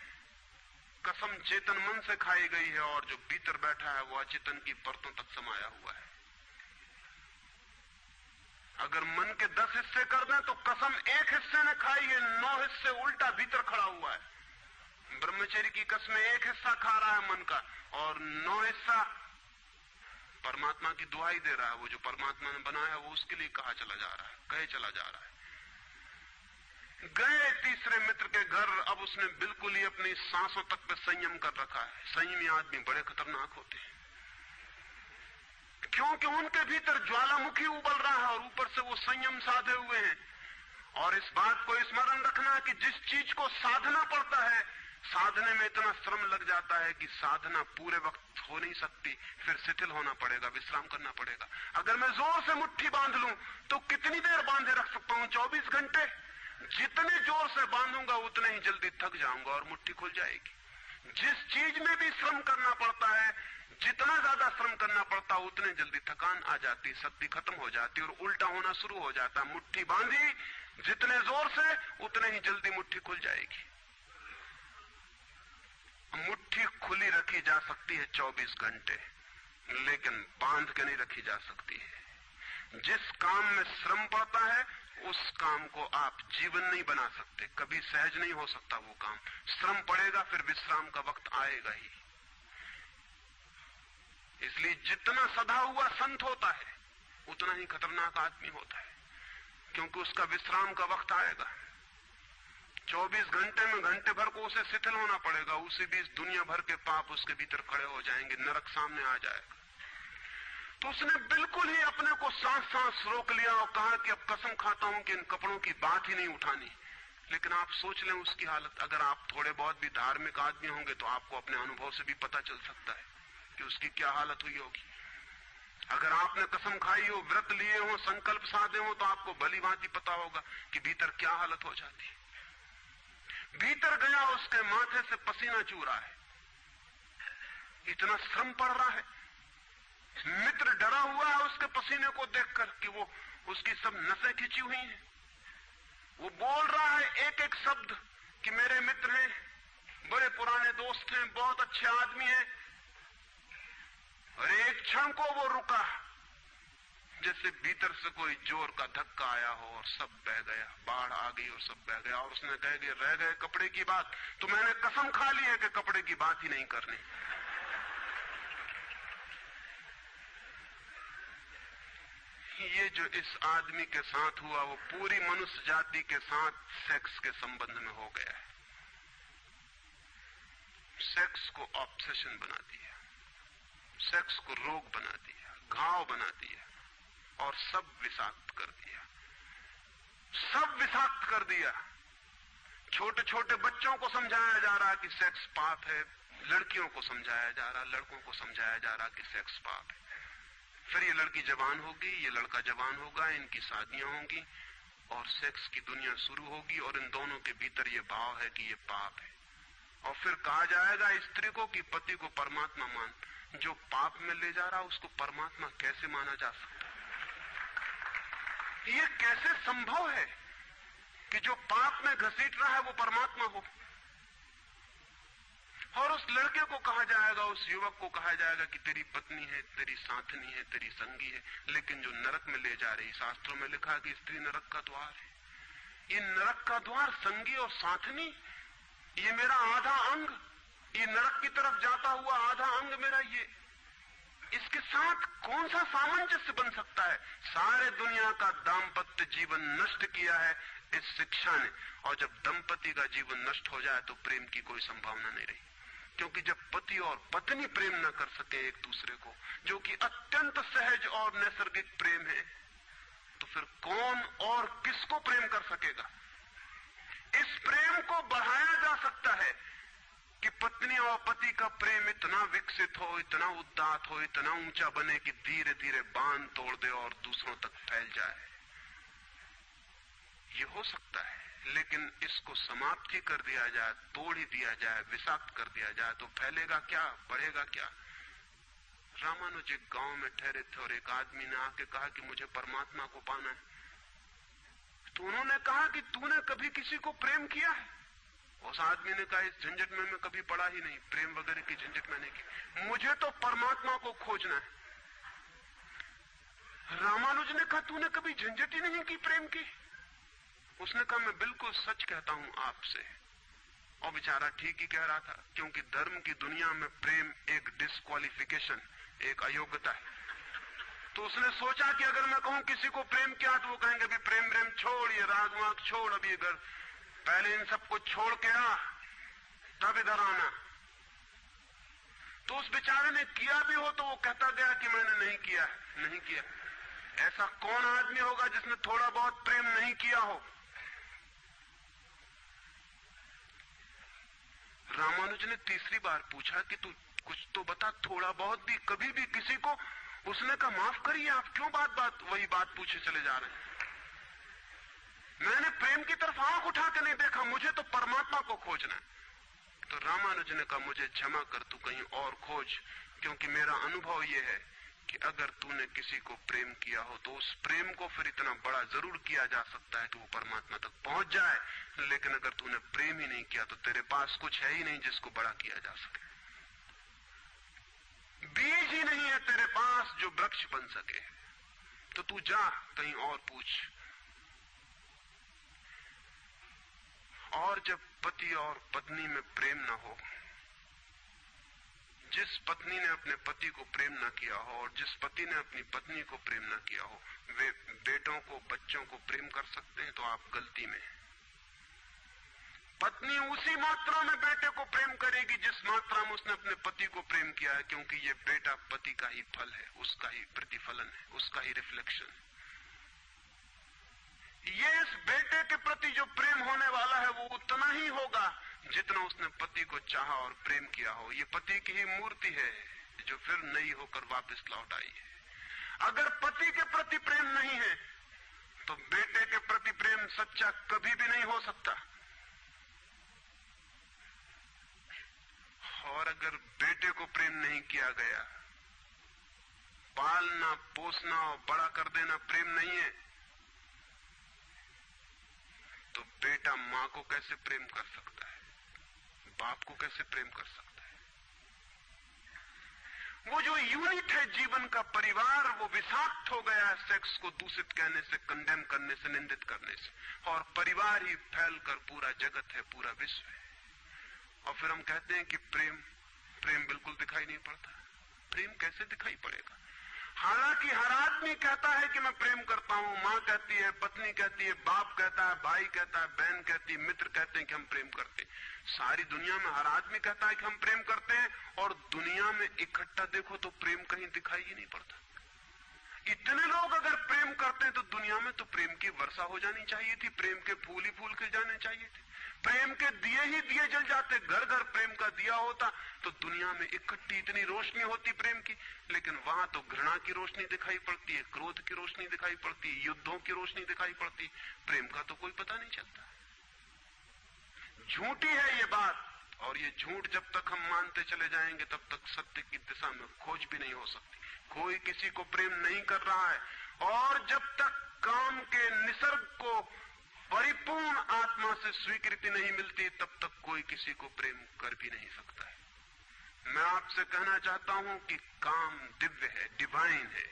A: कसम चेतन मन से खाई गई है, और जो भीतर बैठा है वो अचेतन की परतों तक समाया हुआ है। अगर मन के 10 हिस्से कर दें तो कसम एक हिस्से ने खाई है, 9 हिस्से उल्टा भीतर खड़ा हुआ है। ब्रह्मचर्य की कसम एक हिस्सा खा रहा है मन का, और 9 हिस्सा परमात्मा की दुहाई दे रहा है। वो जो परमात्मा ने बनाया वो उसके लिए कहा चला जा रहा है, कहे चला जा रहा है। गए तीसरे मित्र के घर। अब उसने बिल्कुल ही अपनी सांसों तक पे संयम कर रखा है। संयमी आदमी बड़े खतरनाक होते हैं, क्योंकि उनके भीतर ज्वालामुखी उबल रहा है और ऊपर से वो संयम साधे हुए हैं। और इस बात को स्मरण रखना कि जिस चीज को साधना पड़ता है, साधने में इतना श्रम लग जाता है कि साधना पूरे वक्त हो नहीं सकती, फिर शिथिल होना पड़ेगा, विश्राम करना पड़ेगा। अगर मैं जोर से मुट्ठी बांध लूं तो कितनी देर बांधे रख सकता हूं? 24 घंटे। जितने जोर से बांधूंगा उतने ही जल्दी थक जाऊंगा और मुट्ठी खुल जाएगी। जिस चीज में भी श्रम करना पड़ता है, जितना ज्यादा श्रम करना पड़ता है उतने जल्दी थकान आ जाती, शक्ति खत्म हो जाती और उल्टा होना शुरू हो जाता। मुट्ठी बांधी जितने जोर से उतने ही जल्दी मुट्ठी खुल जाएगी। मुट्ठी खुली रखी जा सकती है 24 घंटे, लेकिन बांध के नहीं रखी जा सकती है। जिस काम में श्रम पड़ता है उस काम को आप जीवन नहीं बना सकते, कभी सहज नहीं हो सकता वो काम। श्रम पड़ेगा, फिर विश्राम का वक्त आएगा ही। इसलिए जितना सधा हुआ संत होता है उतना ही खतरनाक आदमी होता है, क्योंकि उसका विश्राम का वक्त आएगा। 24 घंटे में घंटे भर को उसे शिथिल होना पड़ेगा, उसी बीच दुनिया भर के पाप उसके भीतर खड़े हो जाएंगे, नरक सामने आ जाएगा। तो उसने बिल्कुल ही अपने को सांस रोक लिया और कहा कि अब कसम खाता हूं कि इन कपड़ों की बात ही नहीं उठानी। लेकिन आप सोच लें उसकी हालत, अगर आप थोड़े बहुत भी धार्मिक आदमी होंगे तो आपको अपने अनुभव से भी पता चल सकता है कि उसकी क्या हालत हुई होगी। अगर आपने कसम खाई हो, व्रत लिए हो, संकल्प साधे हो, तो आपको भली भांति पता होगा कि भीतर क्या हालत हो जाती है। भीतर गया, उसके माथे से पसीना चू रहा है, इतना श्रम पड़ रहा है। मित्र डरा हुआ है उसके पसीने को देखकर कि वो उसकी सब नसें खिंची हुई हैं। वो बोल रहा है एक एक शब्द कि मेरे मित्र हैं, बड़े पुराने दोस्त हैं, बहुत अच्छे आदमी हैं। और एक क्षण को वो रुका, जैसे भीतर से कोई जोर का धक्का आया हो और सब बह गया, बाढ़ आ गई और सब बह गया। और उसने कह कि रह गए कपड़े की बात, तो मैंने कसम खा ली है कि कपड़े की बात ही नहीं करनी। ये जो इस आदमी के साथ हुआ वो पूरी मनुष्य जाति के साथ सेक्स के संबंध में हो गया है। सेक्स को ऑब्सेशन बना दिया, सेक्स को रोग बना दिया, घाव बना दिया और सब विषाक्त कर दिया, सब विषाक्त कर दिया। छोटे छोटे बच्चों को समझाया जा रहा कि सेक्स पाप है, लड़कियों को समझाया जा रहा, लड़कों को समझाया जा रहा कि सेक्स पाप है। फिर ये लड़की जवान होगी, ये लड़का जवान होगा, इनकी शादियां होंगी और सेक्स की दुनिया शुरू होगी और इन दोनों के भीतर ये भाव है कि ये पाप है। और फिर कहा जाएगा स्त्री को कि पति को परमात्मा मान। जो पाप में ले जा रहा उसको परमात्मा कैसे माना जा सकता? ये कैसे संभव है कि जो पाप में घसीट रहा है वो परमात्मा हो? और उस लड़के को कहा जाएगा, उस युवक को कहा जाएगा कि तेरी पत्नी है, तेरी साथनी है, तेरी संगी है। लेकिन जो नरक में ले जा रही, शास्त्रों में लिखा कि स्त्री नरक का द्वार है। ये नरक का द्वार, संगी और साथनी, ये मेरा आधा अंग, ये नरक की तरफ जाता हुआ आधा अंग मेरा, ये इसके साथ कौन सा सामंजस्य बन सकता है? सारे दुनिया का दाम्पत्य जीवन नष्ट किया है इस शिक्षा ने। और जब दंपति का जीवन नष्ट हो जाए तो प्रेम की कोई संभावना नहीं रही। क्योंकि जब पति और पत्नी प्रेम न कर सके एक दूसरे को, जो कि अत्यंत सहज और नैसर्गिक प्रेम है, तो फिर कौन और किसको प्रेम कर सकेगा? इस प्रेम को बढ़ाया जा सकता है कि पत्नी और पति का प्रेम इतना विकसित हो, इतना उदात्त हो, इतना ऊंचा बने कि धीरे धीरे बांध तोड़ दे और दूसरों तक फैल जाए। ये हो सकता है, लेकिन इसको समाप्त ही कर दिया जाए, तोड़ ही दिया जाए, विषाक्त कर दिया जाए तो फैलेगा क्या, बढ़ेगा क्या? रामानुज एक गांव में ठहरे थे और एक आदमी ने आके कहा कि मुझे परमात्मा को पाना है। तो उन्होंने कहा कि तूने कभी किसी को प्रेम किया है? उस आदमी ने कहा इस झंझट में मैं कभी पड़ा ही नहीं, प्रेम वगैरह की झंझट मैंने की, मुझे तो परमात्मा को खोजना है। रामानुज ने कहा तूने कभी झंझट ही नहीं की प्रेम की? उसने कहा मैं बिल्कुल सच कहता हूं आपसे। और बेचारा ठीक ही कह रहा था, क्योंकि धर्म की दुनिया में प्रेम एक डिस्क्वालिफिकेशन, एक अयोग्यता है। तो उसने सोचा कि अगर मैं कहूं किसी को प्रेम किया तो वो कहेंगे भी प्रेम प्रेम छोड़, ये राग वाग छोड़, अभी इधर पहले इन सबको छोड़ के आ, तब इधर आना। तो उस बेचारे ने किया भी हो तो वो कहता गया कि मैंने नहीं किया, नहीं किया। ऐसा कौन आदमी होगा जिसने थोड़ा बहुत प्रेम नहीं किया हो? रामानुज ने तीसरी बार पूछा कि तू कुछ तो बता, थोड़ा बहुत भी, कभी भी किसी को? उसने कहा माफ करिए, आप क्यों बात बात वही बात पूछे चले जा रहे हैं? मैंने प्रेम की तरफ आंख उठा के नहीं देखा, मुझे तो परमात्मा को खोजना है। तो रामानुज ने कहा मुझे क्षमा कर, तू कहीं और खोज, क्योंकि मेरा अनुभव यह है कि अगर तूने किसी को प्रेम किया हो तो उस प्रेम को फिर इतना बड़ा जरूर किया जा सकता है कि वो परमात्मा तक पहुंच जाए। लेकिन अगर तूने प्रेम ही नहीं किया तो तेरे पास कुछ है ही नहीं जिसको बड़ा किया जा सके। बीज ही नहीं है तेरे पास जो वृक्ष बन सके। तो तू जा कहीं और पूछ। और जब पति और पत्नी में प्रेम न हो, जिस पत्नी ने अपने पति को प्रेम न किया हो और जिस पति ने अपनी पत्नी को प्रेम न किया हो, वे बेटों को, बच्चों को प्रेम कर सकते हैं तो आप गलती में हैं। पत्नी उसी मात्रा में बेटे को प्रेम करेगी जिस मात्रा में उसने अपने पति को प्रेम किया है, क्योंकि ये बेटा पति का ही फल है, उसका ही प्रतिफलन है, उसका ही रिफ्लेक्शन है। ये इस बेटे के प्रति जो प्रेम होने वाला है वो उतना ही होगा जितना उसने पति को चाहा और प्रेम किया हो। ये पति की ही मूर्ति है जो फिर नई होकर वापस लौट आई है। अगर पति के प्रति प्रेम नहीं है तो बेटे के प्रति प्रेम सच्चा कभी भी नहीं हो सकता। और अगर बेटे को प्रेम नहीं किया गया, पालना पोसना और बड़ा कर देना प्रेम नहीं है, तो बेटा मां को कैसे प्रेम कर सकता है, बाप को कैसे प्रेम कर सकता है? वो जो यूनिट है जीवन का परिवार, वो विषाक्त हो गया है सेक्स को दूषित कहने से, कंडेम करने से, निंदित करने से, और परिवार ही फैलकर पूरा जगत है, पूरा विश्व है। और फिर हम कहते हैं कि प्रेम बिल्कुल दिखाई नहीं पड़ता। प्रेम कैसे दिखाई पड़ेगा? हालांकि हर आदमी कहता है कि मैं प्रेम करता हूं, मां कहती है, पत्नी कहती है, बाप कहता है, भाई कहता है, बहन कहती है, मित्र कहते हैं कि हम प्रेम करते हैं। सारी दुनिया में हर आदमी कहता है कि हम प्रेम करते हैं, और दुनिया में इकट्ठा देखो तो प्रेम कहीं दिखाई ही नहीं पड़ता। इतने लोग अगर प्रेम करते हैं तो दुनिया में तो प्रेम की वर्षा हो जानी चाहिए थी, प्रेम के फूल ही फूल खिल जाने चाहिए थे, प्रेम के दिए ही दिए जल जाते, घर घर प्रेम का दिया होता तो दुनिया में इकट्ठी इतनी रोशनी होती प्रेम की। लेकिन वहां तो घृणा की रोशनी दिखाई पड़ती है, क्रोध की रोशनी दिखाई पड़ती है, युद्धों की रोशनी दिखाई पड़ती है, प्रेम का तो कोई पता नहीं चलता। झूठी है ये बात, और ये झूठ जब तक हम मानते चले जाएंगे तब तक सत्य की दिशा में खोज भी नहीं हो सकती। कोई किसी को प्रेम नहीं कर रहा है, और जब तक काम के निसर्ग को परिपूर्ण आत्मा से स्वीकृति नहीं मिलती तब तक कोई किसी को प्रेम कर भी नहीं सकता है। मैं आपसे कहना चाहता हूं कि काम दिव्य है, डिवाइन है।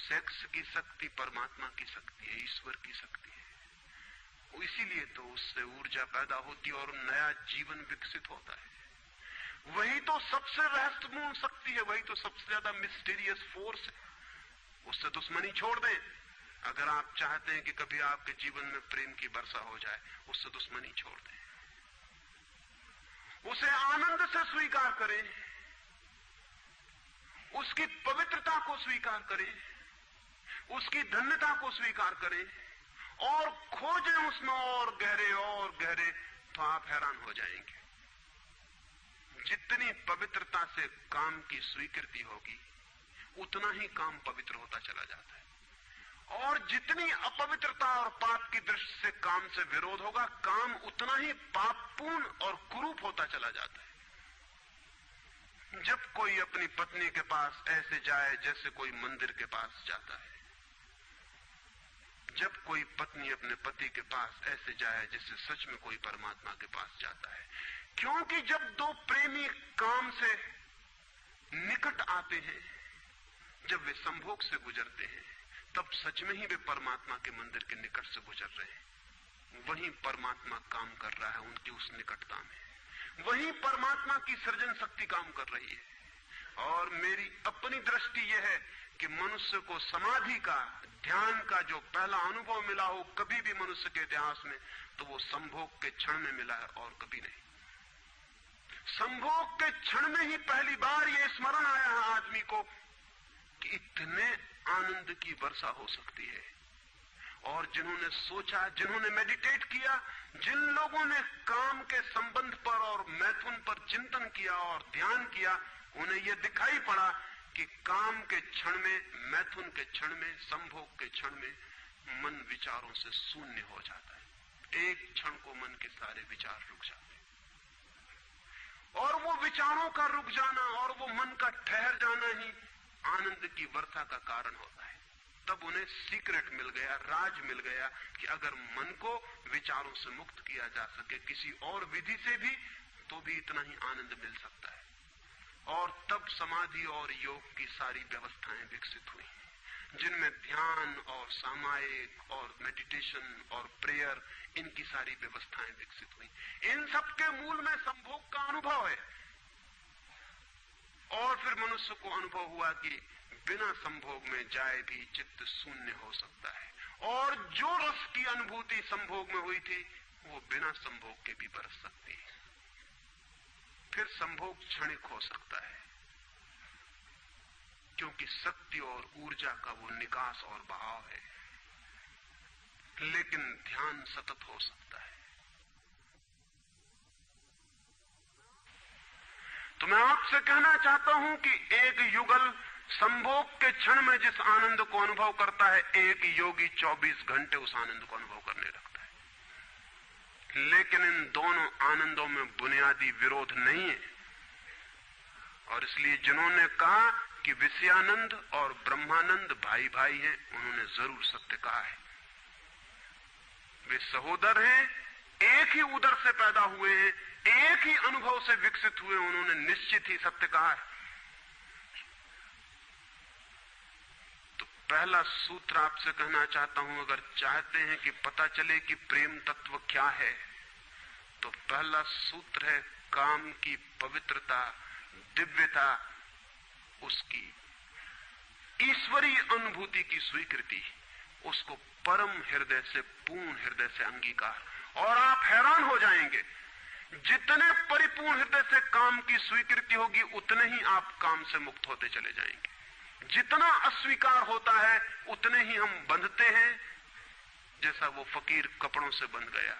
A: सेक्स की शक्ति परमात्मा की शक्ति है, ईश्वर की शक्ति है। इसीलिए तो उससे ऊर्जा पैदा होती है और नया जीवन विकसित होता है। वही तो सबसे रहस्यपूर्ण शक्ति है, वही तो सबसे ज्यादा मिस्टीरियस फोर्स है। उससे दुश्मनी छोड़ दें। अगर आप चाहते हैं कि कभी आपके जीवन में प्रेम की वर्षा हो जाए, उससे दुश्मनी छोड़ दें, उसे आनंद से स्वीकार करें, उसकी पवित्रता को स्वीकार करें, उसकी धन्यता को स्वीकार करें, और खोजें उसमें और गहरे, तो आप हैरान हो जाएंगे। जितनी पवित्रता से काम की स्वीकृति होगी उतना ही काम पवित्र होता चला जाता है, और जितनी अपवित्रता और पाप की दृष्टि से काम से विरोध होगा, काम उतना ही पापपूर्ण और कुरूप होता चला जाता है। जब कोई अपनी पत्नी के पास ऐसे जाए जैसे कोई मंदिर के पास जाता है, जब कोई पत्नी अपने पति के पास ऐसे जाए जैसे सच में कोई परमात्मा के पास जाता है, क्योंकि जब दो प्रेमी काम से निकट आते हैं, जब वे संभोग से गुजरते हैं, तब सच में ही वे परमात्मा के मंदिर के निकट से गुजर रहे हैं। वहीं परमात्मा काम कर रहा है उनकी उस निकटता में, वहीं परमात्मा की सृजन शक्ति काम कर रही है। और मेरी अपनी दृष्टि यह है कि मनुष्य को समाधि का, ध्यान का जो पहला अनुभव मिला हो कभी भी मनुष्य के इतिहास में, तो वो संभोग के क्षण में मिला है और कभी नहीं। संभोग के क्षण में ही पहली बार ये स्मरण आया है आदमी को कि इतने आनंद की वर्षा हो सकती है। और जिन्होंने सोचा, जिन्होंने मेडिटेट किया, जिन लोगों ने काम के संबंध पर और मैथुन पर चिंतन किया और ध्यान किया, उन्हें यह दिखाई पड़ा कि काम के क्षण में, मैथुन के क्षण में, संभोग के क्षण में मन विचारों से शून्य हो जाता है। एक क्षण को मन के सारे विचार रुक जाते हैं, और वो विचारों का रुक जाना और वो मन का ठहर जाना ही आनंद की वर्षा का कारण होता है। तब उन्हें सीक्रेट मिल गया, राज मिल गया कि अगर मन को विचारों से मुक्त किया जा सके किसी और विधि से भी, तो भी इतना ही आनंद मिल सकता है। और तब समाधि और योग की सारी व्यवस्थाएं विकसित हुई, जिनमें ध्यान और सामायिक और मेडिटेशन और प्रेयर, इनकी सारी व्यवस्थाएं विकसित हुई। इन सब के मूल में संभोग का अनुभव है। और फिर मनुष्य को अनुभव हुआ कि बिना संभोग में जाए भी चित्त शून्य हो सकता है, और जो रस की अनुभूति संभोग में हुई थी वो बिना संभोग के भी बरस सकती है। फिर संभोग क्षणिक हो सकता है, क्योंकि शक्ति और ऊर्जा का वो निकास और बहाव है, लेकिन ध्यान सतत हो सकता है। तो मैं आपसे कहना चाहता हूं कि एक युगल संभोग के क्षण में जिस आनंद को अनुभव करता है, एक योगी 24 घंटे उस आनंद को अनुभव करने लगता है। लेकिन इन दोनों आनंदों में बुनियादी विरोध नहीं है, और इसलिए जिन्होंने कहा कि विषयानंद और ब्रह्मानंद भाई भाई हैं, उन्होंने जरूर सत्य कहा है। वे सहोदर हैं, एक ही उदर से पैदा हुए हैं, एक ही अनुभव से विकसित हुए, उन्होंने निश्चित ही सत्य कहा है। तो पहला सूत्र आपसे कहना चाहता हूं, अगर चाहते हैं कि पता चले कि प्रेम तत्व क्या है, तो पहला सूत्र है काम की पवित्रता, दिव्यता, उसकी ईश्वरीय अनुभूति की स्वीकृति, उसको परम हृदय से, पूर्ण हृदय से अंगीकार। और आप हैरान हो जाएंगे, जितने परिपूर्ण हृदय से काम की स्वीकृति होगी, उतने ही आप काम से मुक्त होते चले जाएंगे। जितना अस्वीकार होता है, उतने ही हम बंधते हैं, जैसा वो फकीर कपड़ों से बंध गया।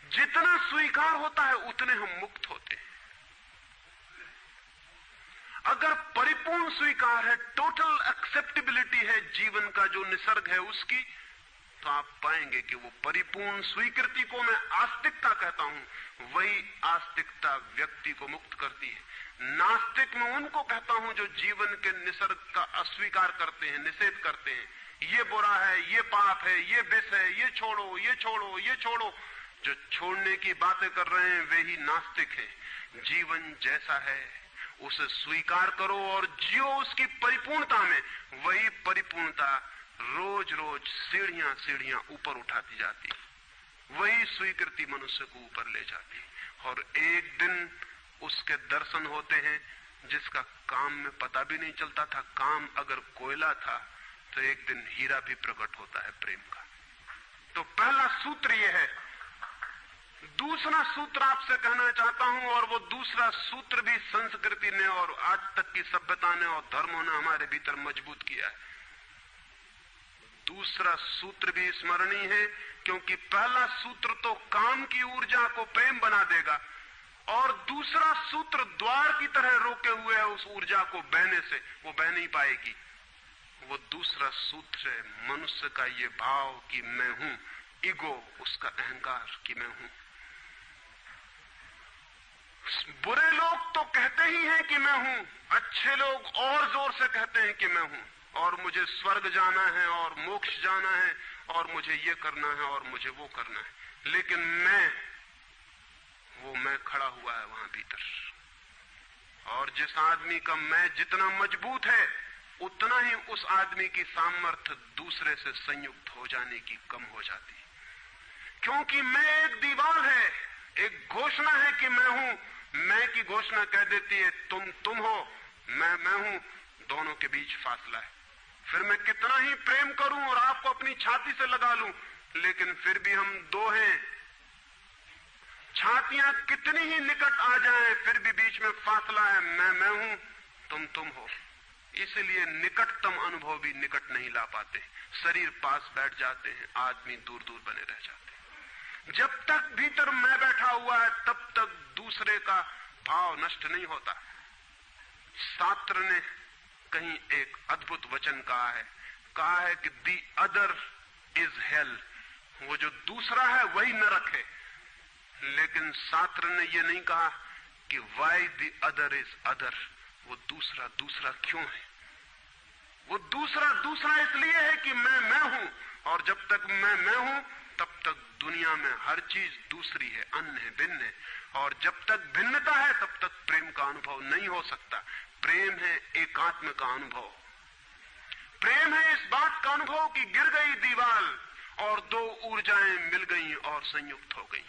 A: जितना स्वीकार होता है, उतने हम मुक्त होते हैं। अगर परिपूर्ण स्वीकार है, टोटल एक्सेप्टेबिलिटी है जीवन का जो निसर्ग है उसकी, तो आप पाएंगे कि वो परिपूर्ण स्वीकृति को मैं आस्तिकता कहता हूं। वही आस्तिकता व्यक्ति को मुक्त करती है। नास्तिक में उनको कहता हूं जो जीवन के निसर्ग का अस्वीकार करते हैं, निषेध करते हैं। ये बुरा है, ये पाप है, ये विष है, ये छोड़ो, ये छोड़ो, ये छोड़ो। जो छोड़ने की बातें कर रहे हैं वे ही नास्तिक हैं। जीवन जैसा है उसे स्वीकार करो और जियो उसकी परिपूर्णता में। वही परिपूर्णता रोज रोज सीढ़ियां सीढ़ियां ऊपर उठाती जाती, वही स्वीकृति मनुष्य को ऊपर ले जाती। और एक दिन उसके दर्शन होते हैं जिसका काम में पता भी नहीं चलता था। काम अगर कोयला था तो एक दिन हीरा भी प्रकट होता है प्रेम का। तो पहला सूत्र यह है। दूसरा सूत्र आपसे कहना चाहता हूं, और वो दूसरा सूत्र भी संस्कृति ने और आज तक की सभ्यता ने और धर्मों ने हमारे भीतर मजबूत किया है। दूसरा सूत्र भी स्मरणीय है, क्योंकि पहला सूत्र तो काम की ऊर्जा को प्रेम बना देगा, और दूसरा सूत्र द्वार की तरह रोके हुए है उस ऊर्जा को बहने से, वो बह नहीं पाएगी। वो दूसरा सूत्र है मनुष्य का ये भाव कि मैं हूं, ईगो, उसका अहंकार कि मैं हूं। बुरे लोग तो कहते ही हैं कि मैं हूं, अच्छे लोग और जोर से कहते हैं कि मैं हूं, और मुझे स्वर्ग जाना है और मोक्ष जाना है और मुझे ये करना है और मुझे वो करना है। लेकिन वो मैं खड़ा हुआ है वहां भीतर। और जिस आदमी का मैं जितना मजबूत है, उतना ही उस आदमी की सामर्थ्य दूसरे से संयुक्त हो जाने की कम हो जाती। क्योंकि मैं एक दीवार है, एक घोषणा है कि मैं हूं। मैं की घोषणा कह देती है तुम हो, मैं हूं, दोनों के बीच फासला है। फिर मैं कितना ही प्रेम करूं और आपको अपनी छाती से लगा लूं, लेकिन फिर भी हम दो हैं। छातियां कितनी ही निकट आ जाएं, फिर भी बीच में फासला है। मैं हूं, तुम हो। इसलिए निकटतम अनुभव भी निकट नहीं ला पाते। शरीर पास बैठ जाते हैं, आदमी दूर दूर बने रह जाते हैं। जब तक भीतर मैं बैठा हुआ है, तब तक दूसरे का भाव नष्ट नहीं होता। शास्त्र ने कहीं एक अद्भुत वचन कहा है कि दी अदर इज हेल। वो जो दूसरा है वही नरक है। लेकिन शास्त्र ने ये नहीं कहा कि why the other is other. वो दूसरा क्यों है? वो दूसरा इसलिए है कि मैं हूं, और जब तक मैं हूं तब तक दुनिया में हर चीज दूसरी है, अन्य है, भिन्न है। और जब तक भिन्नता है तब तक प्रेम का अनुभव नहीं हो सकता। प्रेम है एकात्म का अनुभव। प्रेम है इस बात का अनुभव कि गिर गई दीवार और दो ऊर्जाएं मिल गई और संयुक्त हो गई।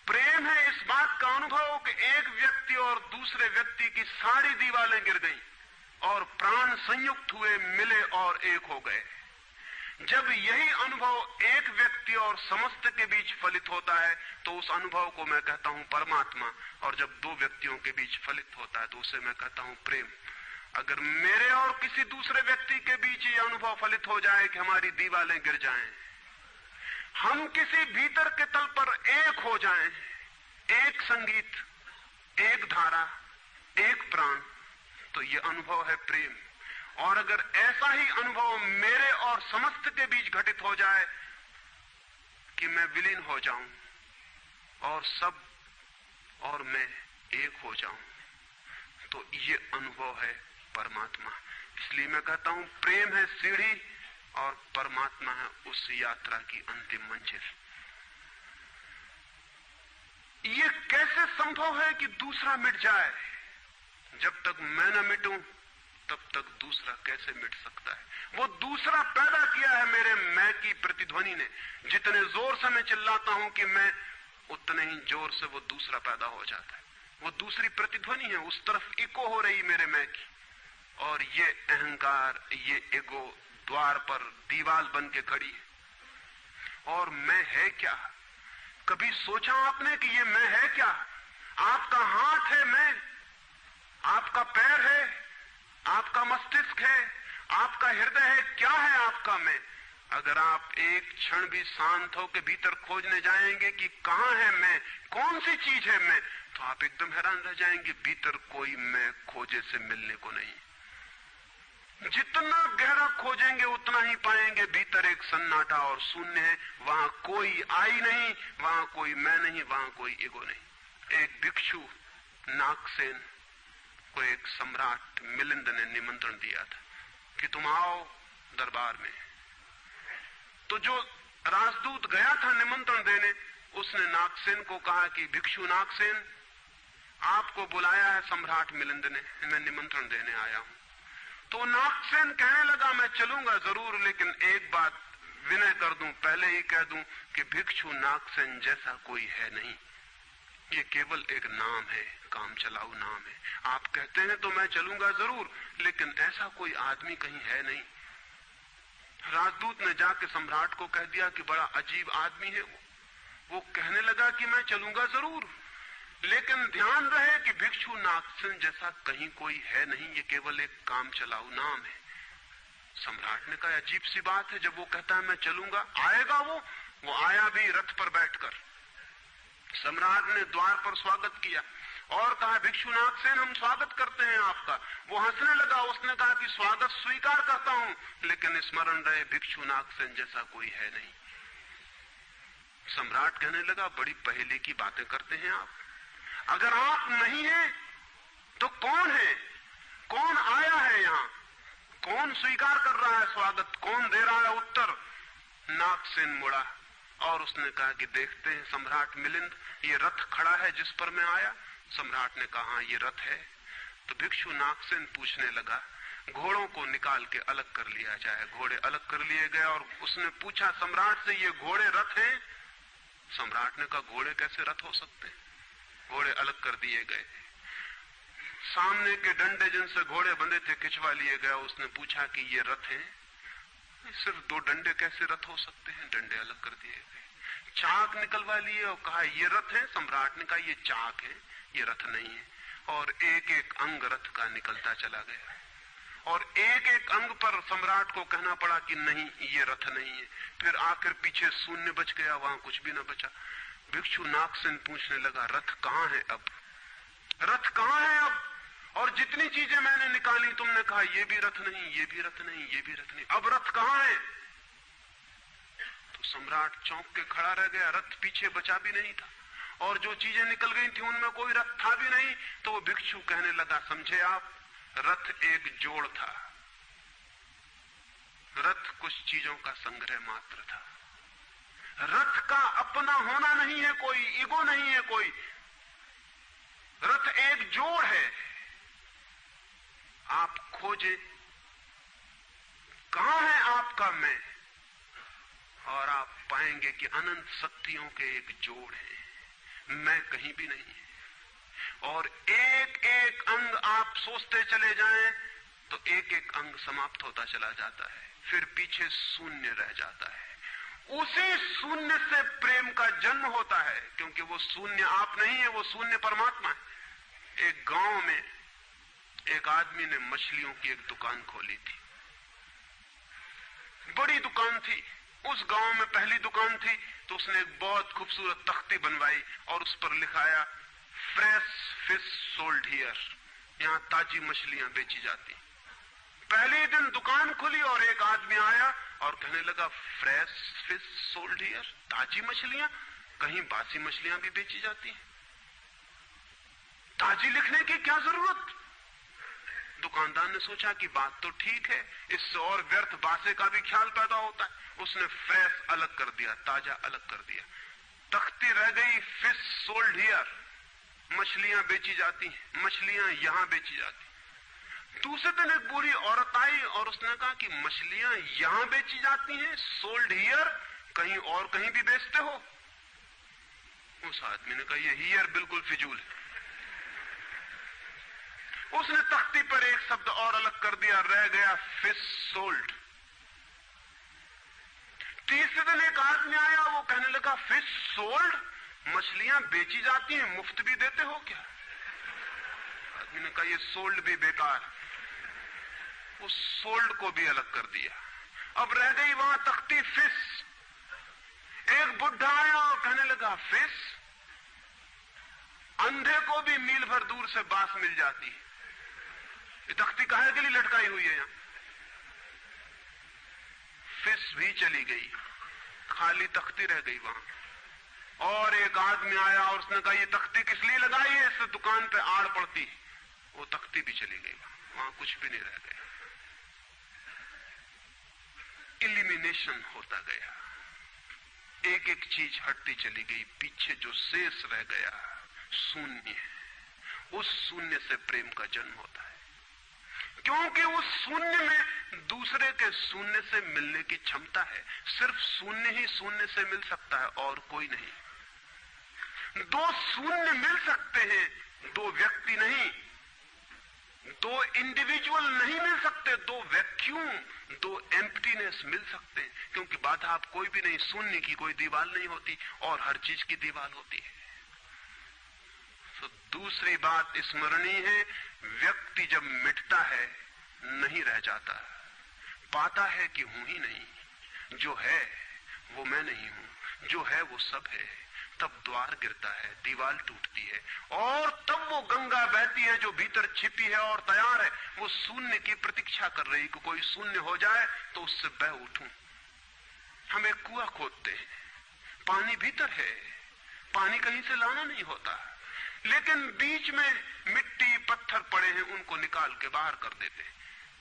A: प्रेम है इस बात का अनुभव कि एक व्यक्ति और दूसरे व्यक्ति की सारी दीवारें गिर गईं और प्राण संयुक्त हुए, मिले और एक हो गए। जब यही अनुभव एक व्यक्ति और समस्त के बीच फलित होता है तो उस अनुभव को मैं कहता हूं परमात्मा, और जब दो व्यक्तियों के बीच फलित होता है तो उसे मैं कहता हूं प्रेम। अगर मेरे और किसी दूसरे व्यक्ति के बीच ये अनुभव फलित हो जाए कि हमारी दीवारें गिर जाएं, हम किसी भीतर के तल पर एक हो जाएं, एक संगीत, एक धारा, एक प्राण, तो ये अनुभव है प्रेम। और अगर ऐसा ही अनुभव मेरे और समस्त के बीच घटित हो जाए कि मैं विलीन हो जाऊं और सब और मैं एक हो जाऊं, तो ये अनुभव है परमात्मा। इसलिए मैं कहता हूं प्रेम है सीढ़ी और परमात्मा है उस यात्रा की अंतिम मंजिल। ये कैसे संभव है कि दूसरा मिट जाए? जब तक मैं न मिटूं तब तक दूसरा कैसे मिट सकता है? वो दूसरा पैदा किया है मेरे मैं की प्रतिध्वनि ने। जितने जोर से मैं चिल्लाता हूं कि मैं, उतने ही जोर से वो दूसरा पैदा हो जाता है। वो दूसरी प्रतिध्वनि है, उस तरफ इको हो रही मेरे मैं की। और ये अहंकार, ये ईगो द्वार पर दीवार बन के खड़ी है। और मैं है क्या? कभी सोचा आपने कि ये मैं है क्या? आपका हाथ है मैं, आपका पैर है, आपका मस्तिष्क है, आपका हृदय है, क्या है आपका मैं? अगर आप एक क्षण भी शांत होकर भीतर खोजने जाएंगे कि कहां है मैं, कौन सी चीज है मैं, तो आप एकदम हैरान रह जाएंगे। भीतर कोई मैं खोजे से मिलने को नहीं। जितना गहरा खोजेंगे उतना ही पाएंगे भीतर एक सन्नाटा और शून्य है। वहां कोई आई नहीं, वहां कोई मैं नहीं, वहां कोई ईगो नहीं। एक भिक्षु नागसेन को एक सम्राट मिलिंद ने निमंत्रण दिया था कि तुम आओ दरबार में। तो जो राजदूत गया था निमंत्रण देने, उसने नागसेन को कहा कि भिक्षु नागसेन, आपको बुलाया है सम्राट मिलिंद ने, मैं निमंत्रण देने आया हूं। तो नागसेन कहने लगा मैं चलूंगा जरूर, लेकिन एक बात विनय कर दूं, पहले ही कह दूं कि भिक्षु नागसेन जैसा कोई है नहीं। ये केवल एक नाम है, काम चलाऊ नाम है। आप कहते हैं तो मैं चलूंगा जरूर, लेकिन ऐसा कोई आदमी कहीं है नहीं। राजदूत ने जाके सम्राट को कह दिया कि बड़ा अजीब आदमी है वो कहने लगा कि मैं चलूंगा जरूर, लेकिन ध्यान रहे कि भिक्षु नागसेन जैसा कहीं कोई है नहीं, ये केवल एक काम चलाऊ नाम है। सम्राट ने कहा अजीब सी बात है, जब वो कहता है मैं चलूंगा, आएगा वो आया भी रथ पर बैठकर। सम्राट ने द्वार पर स्वागत किया और कहा भिक्षु नागसेन हम स्वागत करते हैं आपका। वो हंसने लगा, उसने कहा कि स्वागत स्वीकार करता हूं, लेकिन स्मरण रहे भिक्षु नागसेन जैसा कोई है नहीं। सम्राट कहने लगा बड़ी पहेली की बातें करते हैं आप। अगर आप नहीं हैं तो कौन है? कौन आया है यहां? कौन स्वीकार कर रहा है स्वागत? कौन दे रहा है उत्तर? नागसेन मुड़ा और उसने कहा कि देखते हैं सम्राट मिलिंद, ये रथ खड़ा है जिस पर मैं आया। सम्राट ने कहा ये रथ है। तो भिक्षु नागसेन पूछने लगा घोड़ों को निकाल के अलग कर लिया जाए। घोड़े अलग कर लिए गए और उसने पूछा सम्राट से ये घोड़े रथ हैं? सम्राट ने कहा घोड़े कैसे रथ हो सकते हैं? घोड़े अलग कर दिए गए। सामने के डंडे जिनसे घोड़े बंधे थे खिंचवा लिए गए। उसने पूछा कि ये रथ हैं? सिर्फ दो डंडे कैसे रथ हो सकते हैं? डंडे अलग कर दिए गए। चाक निकलवा लिए और कहा ये रथ है। सम्राट ने कहा ये चाक है, ये रथ नहीं है। और एक एक अंग रथ का निकलता चला गया और एक एक अंग पर सम्राट को कहना पड़ा कि नहीं ये रथ नहीं है। फिर आखिर पीछे शून्य बच गया, वहां कुछ भी न बचा। भिक्षु नागसेन पूछने लगा रथ कहां है अब? रथ कहां है अब? और जितनी चीजें मैंने निकाली तुमने कहा ये भी रथ नहीं, ये भी रथ नहीं, ये भी रथ नहीं, अब रथ कहां है? तो सम्राट चौंक के खड़ा रह गया। रथ पीछे बचा भी नहीं था और जो चीजें निकल गई थी उनमें कोई रथ था भी नहीं। तो वो भिक्षु कहने लगा समझे आप, रथ एक जोड़ था, रथ कुछ चीजों का संग्रह मात्र था। रथ का अपना होना नहीं है कोई, ईगो नहीं है कोई। रथ एक जोड़ है। आप खोजे कहां है आपका मैं, और आप पाएंगे कि अनंत शक्तियों के एक जोड़ है, मैं कहीं भी नहीं है। और एक एक अंग आप सोचते चले जाएं तो एक एक अंग समाप्त होता चला जाता है। फिर पीछे शून्य रह जाता है। उसी शून्य से प्रेम का जन्म होता है, क्योंकि वो शून्य आप नहीं है, वो शून्य परमात्मा है। एक गांव में एक आदमी ने मछलियों की एक दुकान खोली थी, बड़ी दुकान थी। उस गांव में पहली दुकान थी, तो उसने एक बहुत खूबसूरत तख्ती बनवाई और उस पर लिखाया फ्रेश फिश सोल्ड हियर, यहां ताजी मछलियां बेची जाती। पहले दिन दुकान खुली और एक आदमी आया और कहने लगा फ्रेश फिश सोल्ड हियर, ताजी मछलियां, कहीं बासी मछलियां भी बेची जाती हैं? ताजी लिखने की क्या जरूरत? दुकानदार ने सोचा कि बात तो ठीक है, इससे और व्यर्थ बासे का भी ख्याल पैदा होता है। उसने फ्रेश अलग कर दिया, ताजा अलग कर दिया। तख्ती रह गई फिश सोल्ड हियर, मछलियां बेची जाती हैं, मछलियां यहां बेची जाती। दूसरे दिन एक बूढ़ी औरत आई और उसने कहा कि मछलियां यहां बेची जाती हैं, सोल्ड हियर, कहीं और कहीं भी बेचते हो? उस आदमी ने कहा ये हियर बिल्कुल फिजूल है। उसने तख्ती पर एक शब्द और अलग कर दिया, रह गया फिश सोल्ड। तीसरे दिन एक आदमी आया, वो कहने लगा फिश सोल्ड, मछलियां बेची जाती हैं, मुफ्त भी देते हो क्या? आदमी ने कहा ये सोल्ड भी बेकार। उस सोल्ड को भी अलग कर दिया। अब रह गई वहां तख्ती फिश। एक बुढ़ा आया और कहने लगा फिश, अंधे को भी मील भर दूर से बांस मिल जाती है, ये तख्ती काहे के लिए लटकाई हुई है यहां? फिश भी चली गई, खाली तख्ती रह गई वहां। और एक आदमी आया और उसने कहा ये तख्ती किस लिए लगाई है, इससे दुकान पे आड़ पड़ती। वो तख्ती भी चली गई, वहां कुछ भी नहीं रह गया। इलिमिनेशन होता गया, एक एक चीज हटती चली गई, पीछे जो शेष रह गया शून्य है। उस शून्य से प्रेम का जन्म होता है, क्योंकि उस शून्य में दूसरे के शून्य से मिलने की क्षमता है। सिर्फ शून्य ही शून्य से मिल सकता है और कोई नहीं। दो शून्य मिल सकते हैं, दो व्यक्ति नहीं, दो इंडिविजुअल नहीं मिल सकते, दो वैक्यूम, दो एम्प्टीनेस मिल सकते हैं, क्योंकि बाधा आप कोई भी नहीं, शून्य की कोई दीवार नहीं होती और हर चीज की दीवार होती है। तो दूसरी बात स्मरणीय है, व्यक्ति जब मिटता है नहीं रह जाता, पाता है कि हूं ही नहीं, जो है वो मैं नहीं हूं, जो है वो सब है। तब द्वार गिरता है, दीवार टूटती है और तब वो गंगा बहती है जो भीतर छिपी है और तैयार है। वो शून्य की प्रतीक्षा कर रही कि कोई शून्य हो जाए तो उससे बह उठूं। हम एक कुआं खोदते हैं, पानी भीतर है, पानी कहीं से लाना नहीं होता, लेकिन बीच में मिट्टी पत्थर पड़े हैं, उनको निकाल के बाहर कर देते हैं।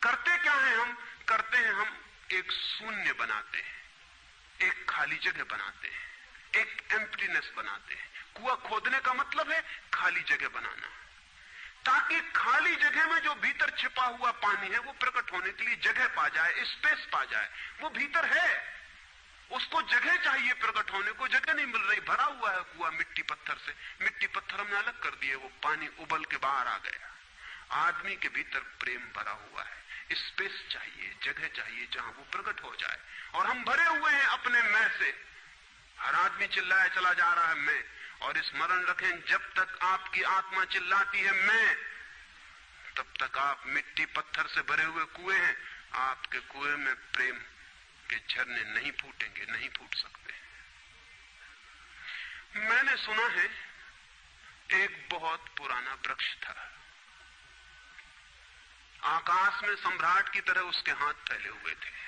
A: करते क्या है हम? करते हैं हम एक शून्य बनाते हैं, एक खाली जगह बनाते हैं, एक एम्प्टीनेस बनाते हैं। कुआं खोदने का मतलब है खाली जगह बनाना, ताकि खाली जगह में जो भीतर छिपा हुआ पानी है वो प्रकट होने के लिए जगह पा जाए, स्पेस पा जाए। वो भीतर है, उसको जगह चाहिए प्रकट होने को, जगह नहीं मिल रही, भरा हुआ है कुआं मिट्टी पत्थर से। मिट्टी पत्थर हमने अलग कर दिए, वो पानी उबल के बाहर आ गया। आदमी के भीतर प्रेम भरा हुआ है, स्पेस चाहिए, जगह चाहिए जहां वो प्रकट हो जाए। और हम भरे हुए हैं अपने मैं से। हर आदमी चिल्लाए चला जा रहा है मैं, और स्मरण रखें जब तक आपकी आत्मा चिल्लाती है मैं, तब तक आप मिट्टी पत्थर से भरे हुए कुएं हैं। आपके कुएं में प्रेम के झरने नहीं फूटेंगे, नहीं फूट सकते। मैंने सुना है एक बहुत पुराना वृक्ष था, आकाश में सम्राट की तरह उसके हाथ फैले हुए थे।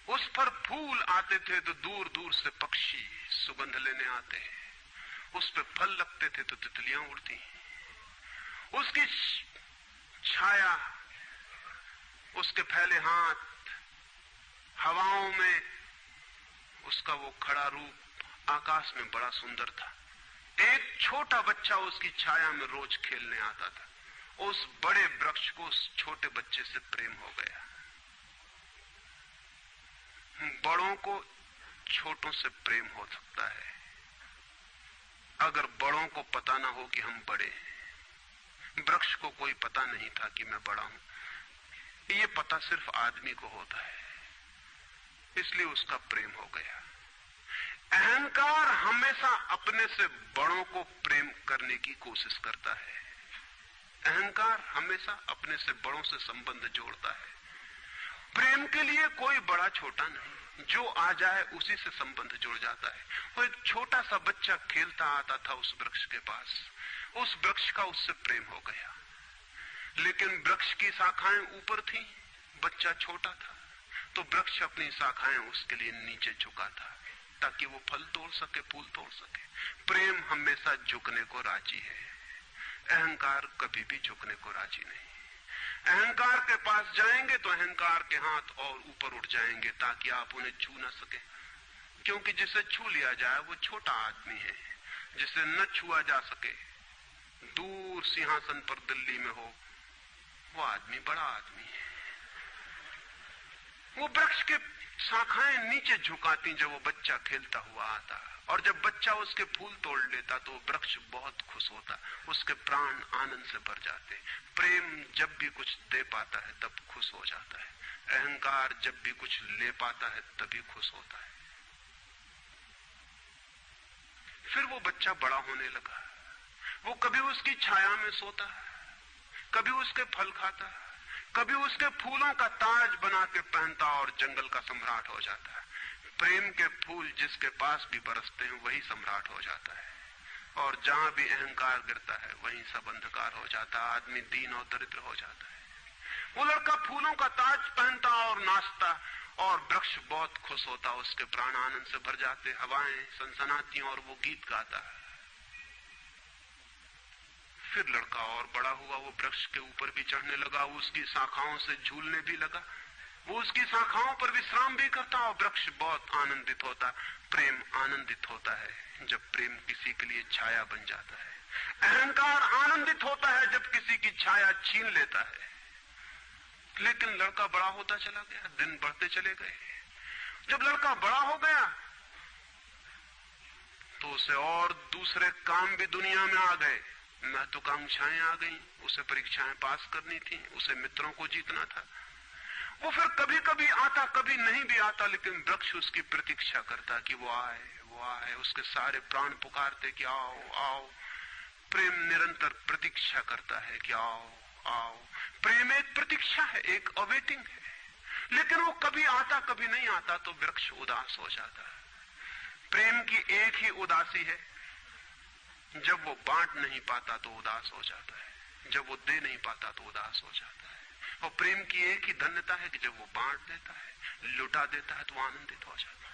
A: उस पर फूल आते थे तो दूर दूर से पक्षी सुगंध लेने आते हैं, उस पर फल लगते थे तो तितलियां उड़ती। उसकी छाया, उसके फैले हाथ, हवाओं में उसका वो खड़ा रूप आकाश में बड़ा सुंदर था। एक छोटा बच्चा उसकी छाया में रोज खेलने आता था। उस बड़े वृक्ष को उस छोटे बच्चे से प्रेम हो गया। बड़ों को छोटों से प्रेम हो सकता है अगर बड़ों को पता ना हो कि हम बड़े हैं। वृक्ष को कोई पता नहीं था कि मैं बड़ा हूं। ये पता सिर्फ आदमी को होता है, इसलिए उसका प्रेम हो गया। अहंकार हमेशा अपने से बड़ों को प्रेम करने की कोशिश करता है। अहंकार हमेशा अपने से बड़ों से संबंध जोड़ता है। प्रेम के लिए कोई बड़ा छोटा नहीं, जो आ जाए उसी से संबंध जुड़ जाता है। वो एक छोटा सा बच्चा खेलता आता था उस वृक्ष के पास, उस वृक्ष का उससे प्रेम हो गया, लेकिन वृक्ष की शाखाएं ऊपर थी, बच्चा छोटा था, तो वृक्ष अपनी शाखाएं उसके लिए नीचे झुका था ताकि वो फल तोड़ सके, फूल तोड़ सके। प्रेम हमेशा झुकने को राजी है, अहंकार कभी भी झुकने को राजी नहीं। अहंकार के पास जाएंगे तो अहंकार के हाथ और ऊपर उठ जाएंगे ताकि आप उन्हें छू ना सके, क्योंकि जिसे छू लिया जाए वो छोटा आदमी है, जिसे न छुआ जा सके, दूर सिंहासन पर दिल्ली में हो, वो आदमी बड़ा आदमी है। वो वृक्ष के शाखाएं नीचे झुकाती जब वो बच्चा खेलता हुआ आता, और जब बच्चा उसके फूल तोड़ लेता तो वृक्ष बहुत खुश होता, उसके प्राण आनंद से भर जाते। प्रेम जब भी कुछ दे पाता है तब खुश हो जाता है, अहंकार जब भी कुछ ले पाता है तभी खुश होता है। फिर वो बच्चा बड़ा होने लगा, वो कभी उसकी छाया में सोता, कभी उसके फल खाता, कभी उसके फूलों का ताज बना के पहनता और जंगल का सम्राट हो जाता है। प्रेम के फूल जिसके पास भी बरसते हैं वही सम्राट हो जाता है, और जहां भी अहंकार गिरता है वहीं सब अंधकार हो जाता है, आदमी दीन और दरिद्र हो जाता है। वो लड़का फूलों का ताज पहनता और नाचता, और वृक्ष बहुत खुश होता, उसके प्राण आनंद से भर जाते, हवाएं सनसनाती और वो गीत गाता है। फिर लड़का और बड़ा हुआ, वो वृक्ष के ऊपर भी चढ़ने लगा, उसकी शाखाओं से झूलने भी लगा, वो उसकी शाखाओं पर विश्राम भी करता, और वृक्ष बहुत आनंदित होता। प्रेम आनंदित होता है जब प्रेम किसी के लिए छाया बन जाता है, अहंकार आनंदित होता है जब किसी की छाया छीन लेता है। लेकिन लड़का बड़ा होता चला गया, दिन बढ़ते चले गए। जब लड़का बड़ा हो गया तो उसे और दूसरे काम भी दुनिया में आ गए, महत्वाकांक्षाएं आ गई, उसे परीक्षाएं पास करनी थी, उसे मित्रों को जीतना था। वो फिर कभी कभी आता, कभी नहीं भी आता, लेकिन वृक्ष उसकी प्रतीक्षा करता कि वो आए, वो आए। उसके सारे प्राण पुकारते कि आओ आओ। प्रेम निरंतर प्रतीक्षा करता है कि आओ आओ। प्रेम एक प्रतीक्षा है, एक अवेटिंग है, लेकिन वो कभी आता कभी नहीं आता, तो वृक्ष उदास हो जाता है। प्रेम की एक ही उदासी है, जब वो बांट नहीं पाता तो उदास हो जाता है, जब वो दे नहीं पाता तो उदास हो जाता है। और प्रेम की एक ही धन्यता है कि जब वो बांट देता है, लुटा देता है, तो आनंदित हो जाता है।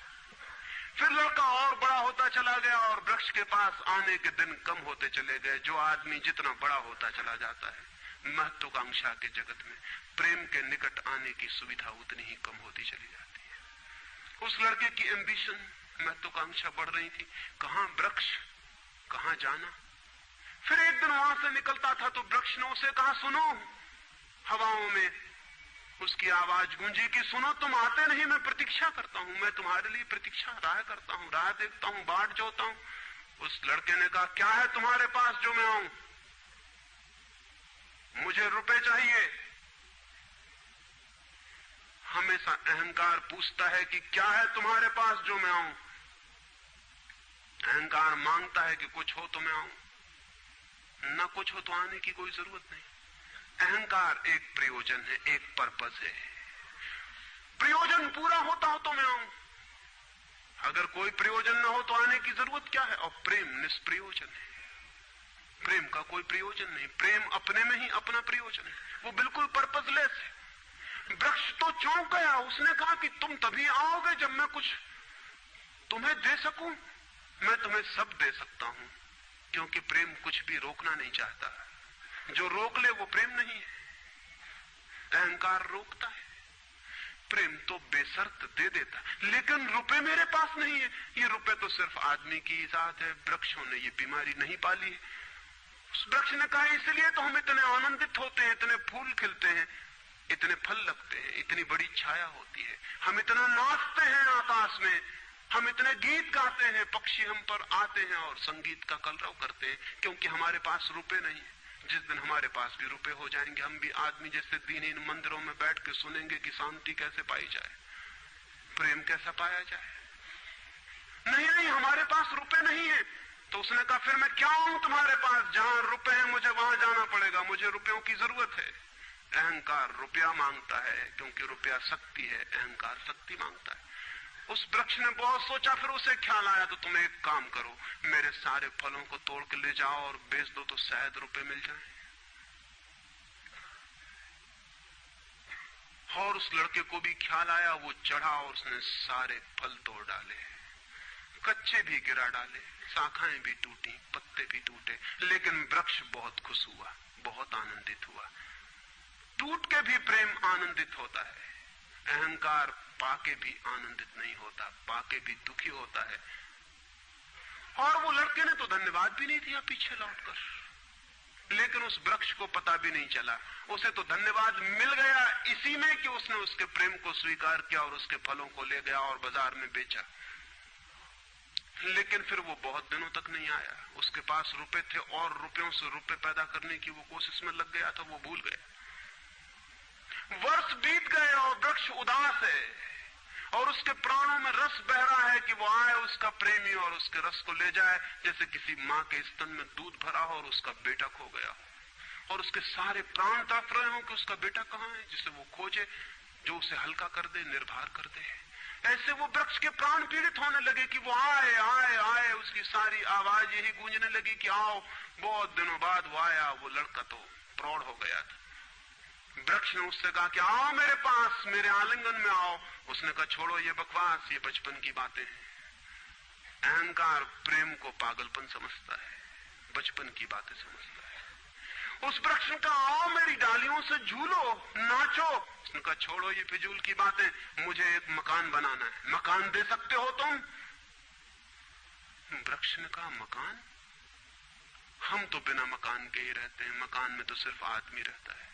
A: फिर लड़का और बड़ा होता चला गया, और वृक्ष के पास आने के दिन कम होते चले गए। जो आदमी जितना बड़ा होता चला जाता है, महत्वाकांक्षा के जगत में प्रेम के निकट आने की सुविधा उतनी ही कम होती चली जाती है। उस लड़के की एम्बिशन, महत्वाकांक्षा बढ़ रही थी, कहां वृक्ष, कहां जाना। फिर एक दिन वहां से निकलता था तो वृक्ष ने उसे कहा, सुनो। हवाओं में उसकी आवाज गूंजी कि सुनो, तुम आते नहीं, मैं प्रतीक्षा करता हूं, मैं तुम्हारे लिए प्रतीक्षा, राह करता हूं, राह देखता हूं, बाट जोता हूं। उस लड़के ने कहा, क्या है तुम्हारे पास जो मैं आऊं? मुझे रुपए चाहिए। हमेशा अहंकार पूछता है कि क्या है तुम्हारे पास जो मैं आऊं। अहंकार मांगता है कि कुछ हो तो मैं आऊं, ना कुछ हो तो आने की कोई जरूरत नहीं। अहंकार एक प्रयोजन है, एक पर्पस है। प्रयोजन पूरा होता हो तो मैं आऊं, अगर कोई प्रयोजन ना हो तो आने की जरूरत क्या है। और प्रेम निष्प्रयोजन है, प्रेम का कोई प्रयोजन नहीं। प्रेम अपने में ही अपना प्रयोजन है, वो बिल्कुल पर्पसलेस है। वृक्ष तो चौंक गया, उसने कहा कि तुम तभी आओगे जब मैं कुछ तुम्हें दे सकूं। मैं तुम्हें सब दे सकता हूं, क्योंकि प्रेम कुछ भी रोकना नहीं चाहता। जो रोक ले वो प्रेम नहीं है। अहंकार रोकता है, प्रेम तो बेशर्त दे देता। लेकिन रुपए मेरे पास नहीं है। ये रुपए तो सिर्फ आदमी की इजाद है, वृक्षों ने ये बीमारी नहीं पाली है। उस वृक्ष ने कहा, इसलिए तो हम इतने आनंदित होते हैं, इतने फूल खिलते हैं, इतने फल लगते हैं, इतनी बड़ी छाया होती है, हम इतना नाचते हैं आकाश में, हम इतने गीत गाते हैं, पक्षी हम पर आते हैं और संगीत का कलरव करते हैं, क्योंकि हमारे पास रुपए नहीं है। जिस दिन हमारे पास भी रुपए हो जाएंगे, हम भी आदमी जैसे दीनहीन मंदिरों में बैठ के सुनेंगे कि शांति कैसे पाई जाए, प्रेम कैसा पाया जाए। नहीं, हमारे पास रुपए नहीं है। तो उसने कहा फिर मैं क्या हूं तुम्हारे पास? जहां रुपए हैं मुझे वहां जाना पड़ेगा, मुझे रुपयों की जरूरत है। अहंकार रुपया मांगता है क्योंकि रुपया शक्ति है, अहंकार शक्ति मांगता है। उस वृक्ष ने बहुत सोचा, फिर उसे ख्याल आया तो तुम एक काम करो, मेरे सारे फलों को तोड़ के ले जाओ और बेच दो तो शायद रुपए मिल जाएं। और उस लड़के को भी ख्याल आया, वो चढ़ा और उसने सारे फल तोड़ डाले, कच्चे भी गिरा डाले, शाखाएं भी टूटी, पत्ते भी टूटे, लेकिन वृक्ष बहुत खुश हुआ, बहुत आनंदित हुआ। टूट के भी प्रेम आनंदित होता है, अहंकार पाके भी आनंदित नहीं होता, पाके भी दुखी होता है। और वो लड़के ने तो धन्यवाद भी नहीं दिया पीछे लौटकर, लेकिन उस वृक्ष को पता भी नहीं चला, उसे तो धन्यवाद मिल गया इसी में कि उसने उसके प्रेम को स्वीकार किया और उसके फलों को ले गया और बाजार में बेचा। लेकिन फिर वो बहुत दिनों तक नहीं आया, उसके पास रुपए थे और रुपयों से रुपए पैदा करने की वो कोशिश में लग गया था, वो भूल गया। वर्ष बीत गए और वृक्ष उदास है और उसके प्राणों में रस बह रहा है कि वो आए उसका प्रेमी और उसके रस को ले जाए, जैसे किसी मां के स्तन में दूध भरा हो और उसका बेटा खो गया हो और उसके सारे प्राण तड़प रहे हो कि उसका बेटा कहां है, जिसे वो खोजे, जो उसे हल्का कर दे, निर्भर कर दे। ऐसे वो वृक्ष के प्राण पीड़ित होने लगे कि वो आए आए आए, उसकी सारी आवाज यही गूंजने लगी कि आओ। बहुत दिनों बाद वो आया, वो लड़का तो प्रौढ़ हो गया था। वृक्ष ने उससे कहा कि आओ मेरे पास, मेरे आलिंगन में आओ। उसने कहा छोड़ो ये बकवास, ये बचपन की बातें हैं। अहंकार प्रेम को पागलपन समझता है, बचपन की बातें समझता है। उस वृक्ष ने कहा आओ मेरी डालियों से झूलो, नाचो। उसने कहा छोड़ो ये फिजूल की बातें, मुझे एक मकान बनाना है। मकान दे सकते हो तुम? वृक्ष ने कहा मकान? हम तो बिना मकान के ही रहते हैं, मकान में तो सिर्फ आदमी रहता है।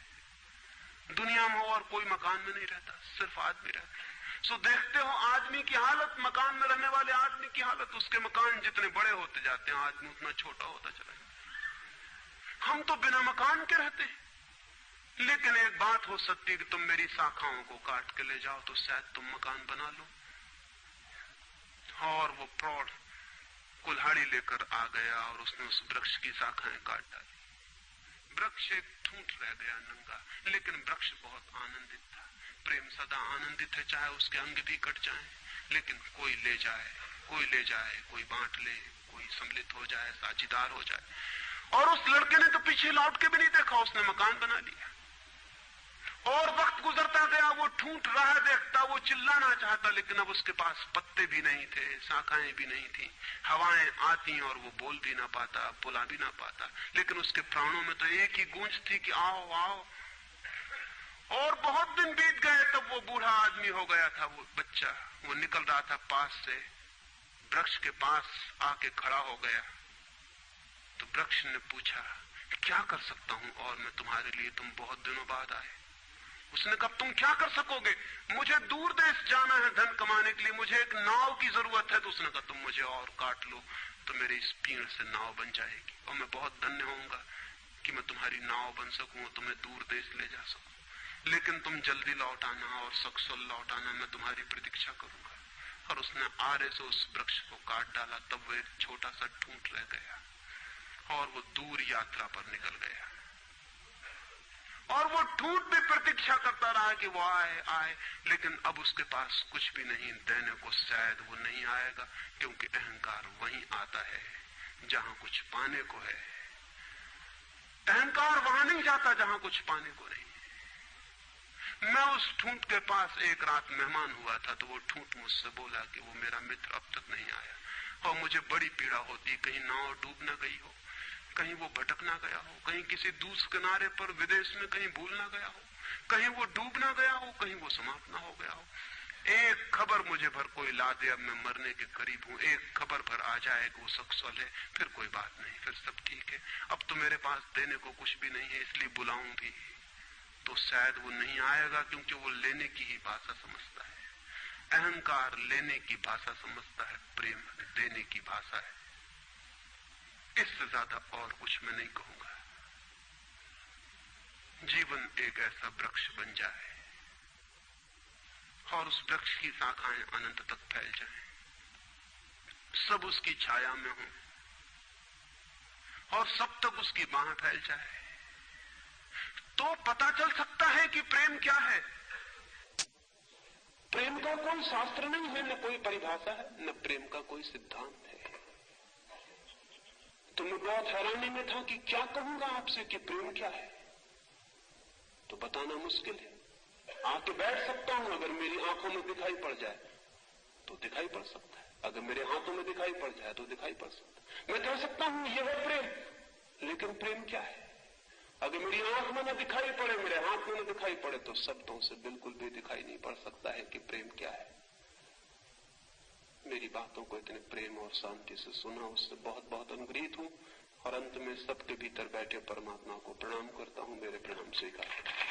A: दुनिया में और कोई मकान में नहीं रहता, सिर्फ आदमी रहता है। सो देखते हो आदमी की हालत, मकान में रहने वाले आदमी की हालत। उसके मकान जितने बड़े होते जाते हैं, आदमी उतना छोटा होता चला जाता है। हम तो बिना मकान के रहते हैं। लेकिन एक बात हो सकती है कि तुम मेरी शाखाओं को काट के ले जाओ तो शायद तुम मकान बना लो। और वो प्रौढ़ कुल्हाड़ी लेकर आ गया और उसने उस वृक्ष की शाखाएं काट डाली। वृक्ष एक ठूंठ रह गया नंगा, लेकिन वृक्ष बहुत आनंदित था। प्रेम सदा आनंदित है, चाहे उसके अंग भी कट जाएं, लेकिन कोई ले जाए, कोई ले जाए, कोई बांट ले, कोई सम्मिलित हो जाए, साझीदार हो जाए। और उस लड़के ने तो पीछे लौट के भी नहीं देखा, उसने मकान बना लिया। और वक्त गुजरता गया, वो ठूंठ रहा देखता, वो चिल्लाना चाहता, लेकिन अब उसके पास पत्ते भी नहीं थे, शाखाएं भी नहीं थी, हवाएं आती और वो बोल भी ना पाता, बुला भी ना पाता। लेकिन उसके प्राणों में तो एक ही गूंज थी कि आओ आओ। और बहुत दिन बीत गए, तब वो बूढ़ा आदमी हो गया था, वो बच्चा, वो निकल रहा था पास से, वृक्ष के पास आके खड़ा हो गया। तो वृक्ष ने पूछा क्या कर सकता हूं और मैं तुम्हारे लिए, तुम बहुत दिनों बाद आए। उसने कहा तुम क्या कर सकोगे? मुझे दूर देश जाना है धन कमाने के लिए, मुझे एक नाव की जरूरत है। तो उसने कहा तुम मुझे और काट लो तो मेरी इस पीड़ से नाव बन जाएगी और मैं बहुत धन्य होऊंगा कि मैं तुम्हारी नाव बन सकूं, तुम्हें दूर देश ले जा सकूं। लेकिन तुम जल्दी लौट आना और सकुशल लौट आना, मैं तुम्हारी प्रतीक्षा करूंगा। और उसने आरे से उस वृक्ष को काट डाला। तब वो एक छोटा सा ठूंठ रह गया और वो दूर यात्रा पर निकल गया। और वो ठूंठ भी प्रतीक्षा करता रहा कि वो आए आए, लेकिन अब उसके पास कुछ भी नहीं देने को। शायद वो नहीं आएगा, क्योंकि अहंकार वहीं आता है जहां कुछ पाने को है। अहंकार वहां नहीं जाता जहां कुछ पाने को नहीं। मैं उस ठूंठ के पास एक रात मेहमान हुआ था, तो वो ठूंठ मुझसे बोला कि वो मेरा मित्र अब तक नहीं आया और मुझे बड़ी पीड़ा होती, कहीं नाव डूब न गई हो, कहीं वो भटक ना गया हो, कहीं किसी दूसरे किनारे पर विदेश में कहीं भूल ना गया हो, कहीं वो डूब ना गया हो, कहीं वो समाप्त ना हो गया हो। एक खबर मुझे भर कोई ला दे, अब मैं मरने के करीब हूं, एक खबर भर आ जाए कि वो सकुशल है, फिर कोई बात नहीं, फिर सब ठीक है। अब तो मेरे पास देने को कुछ भी नहीं है, इसलिए बुलाऊं भी तो शायद वो नहीं आएगा, क्योंकि वो लेने की ही भाषा समझता है। अहंकार लेने की भाषा समझता है, प्रेम देने की भाषा है। इससे ज्यादा और कुछ मैं नहीं कहूंगा। जीवन एक ऐसा वृक्ष बन जाए और उस वृक्ष की शाखाएं अनंत तक फैल जाएं, सब उसकी छाया में हो और सब तक उसकी बाह फैल जाए, तो पता चल सकता है कि प्रेम क्या है। प्रेम का कोई शास्त्र नहीं है, न कोई परिभाषा है, न प्रेम का कोई सिद्धांत है। तो मैं बहुत हैरानी में था कि क्या कहूंगा आपसे कि प्रेम क्या है, तो बताना मुश्किल है। आके बैठ सकता हूं, अगर मेरी आंखों में दिखाई पड़ जाए तो दिखाई पड़ सकता है, अगर मेरे हाथों में दिखाई पड़ जाए तो दिखाई पड़ सकता है। मैं कह सकता हूं यह है प्रेम, लेकिन प्रेम क्या है? अगर मेरी आंख में न दिखाई पड़े, मेरे हाथ में न दिखाई पड़े, तो शब्दों से बिल्कुल भी दिखाई नहीं पड़ सकता है कि प्रेम क्या है। मेरी बातों को इतने प्रेम और शांति से सुना, उससे बहुत बहुत अनुग्रहित हूं और अंत में सबके भीतर बैठे परमात्मा को प्रणाम करता हूं। मेरे प्रणाम स्वीकार।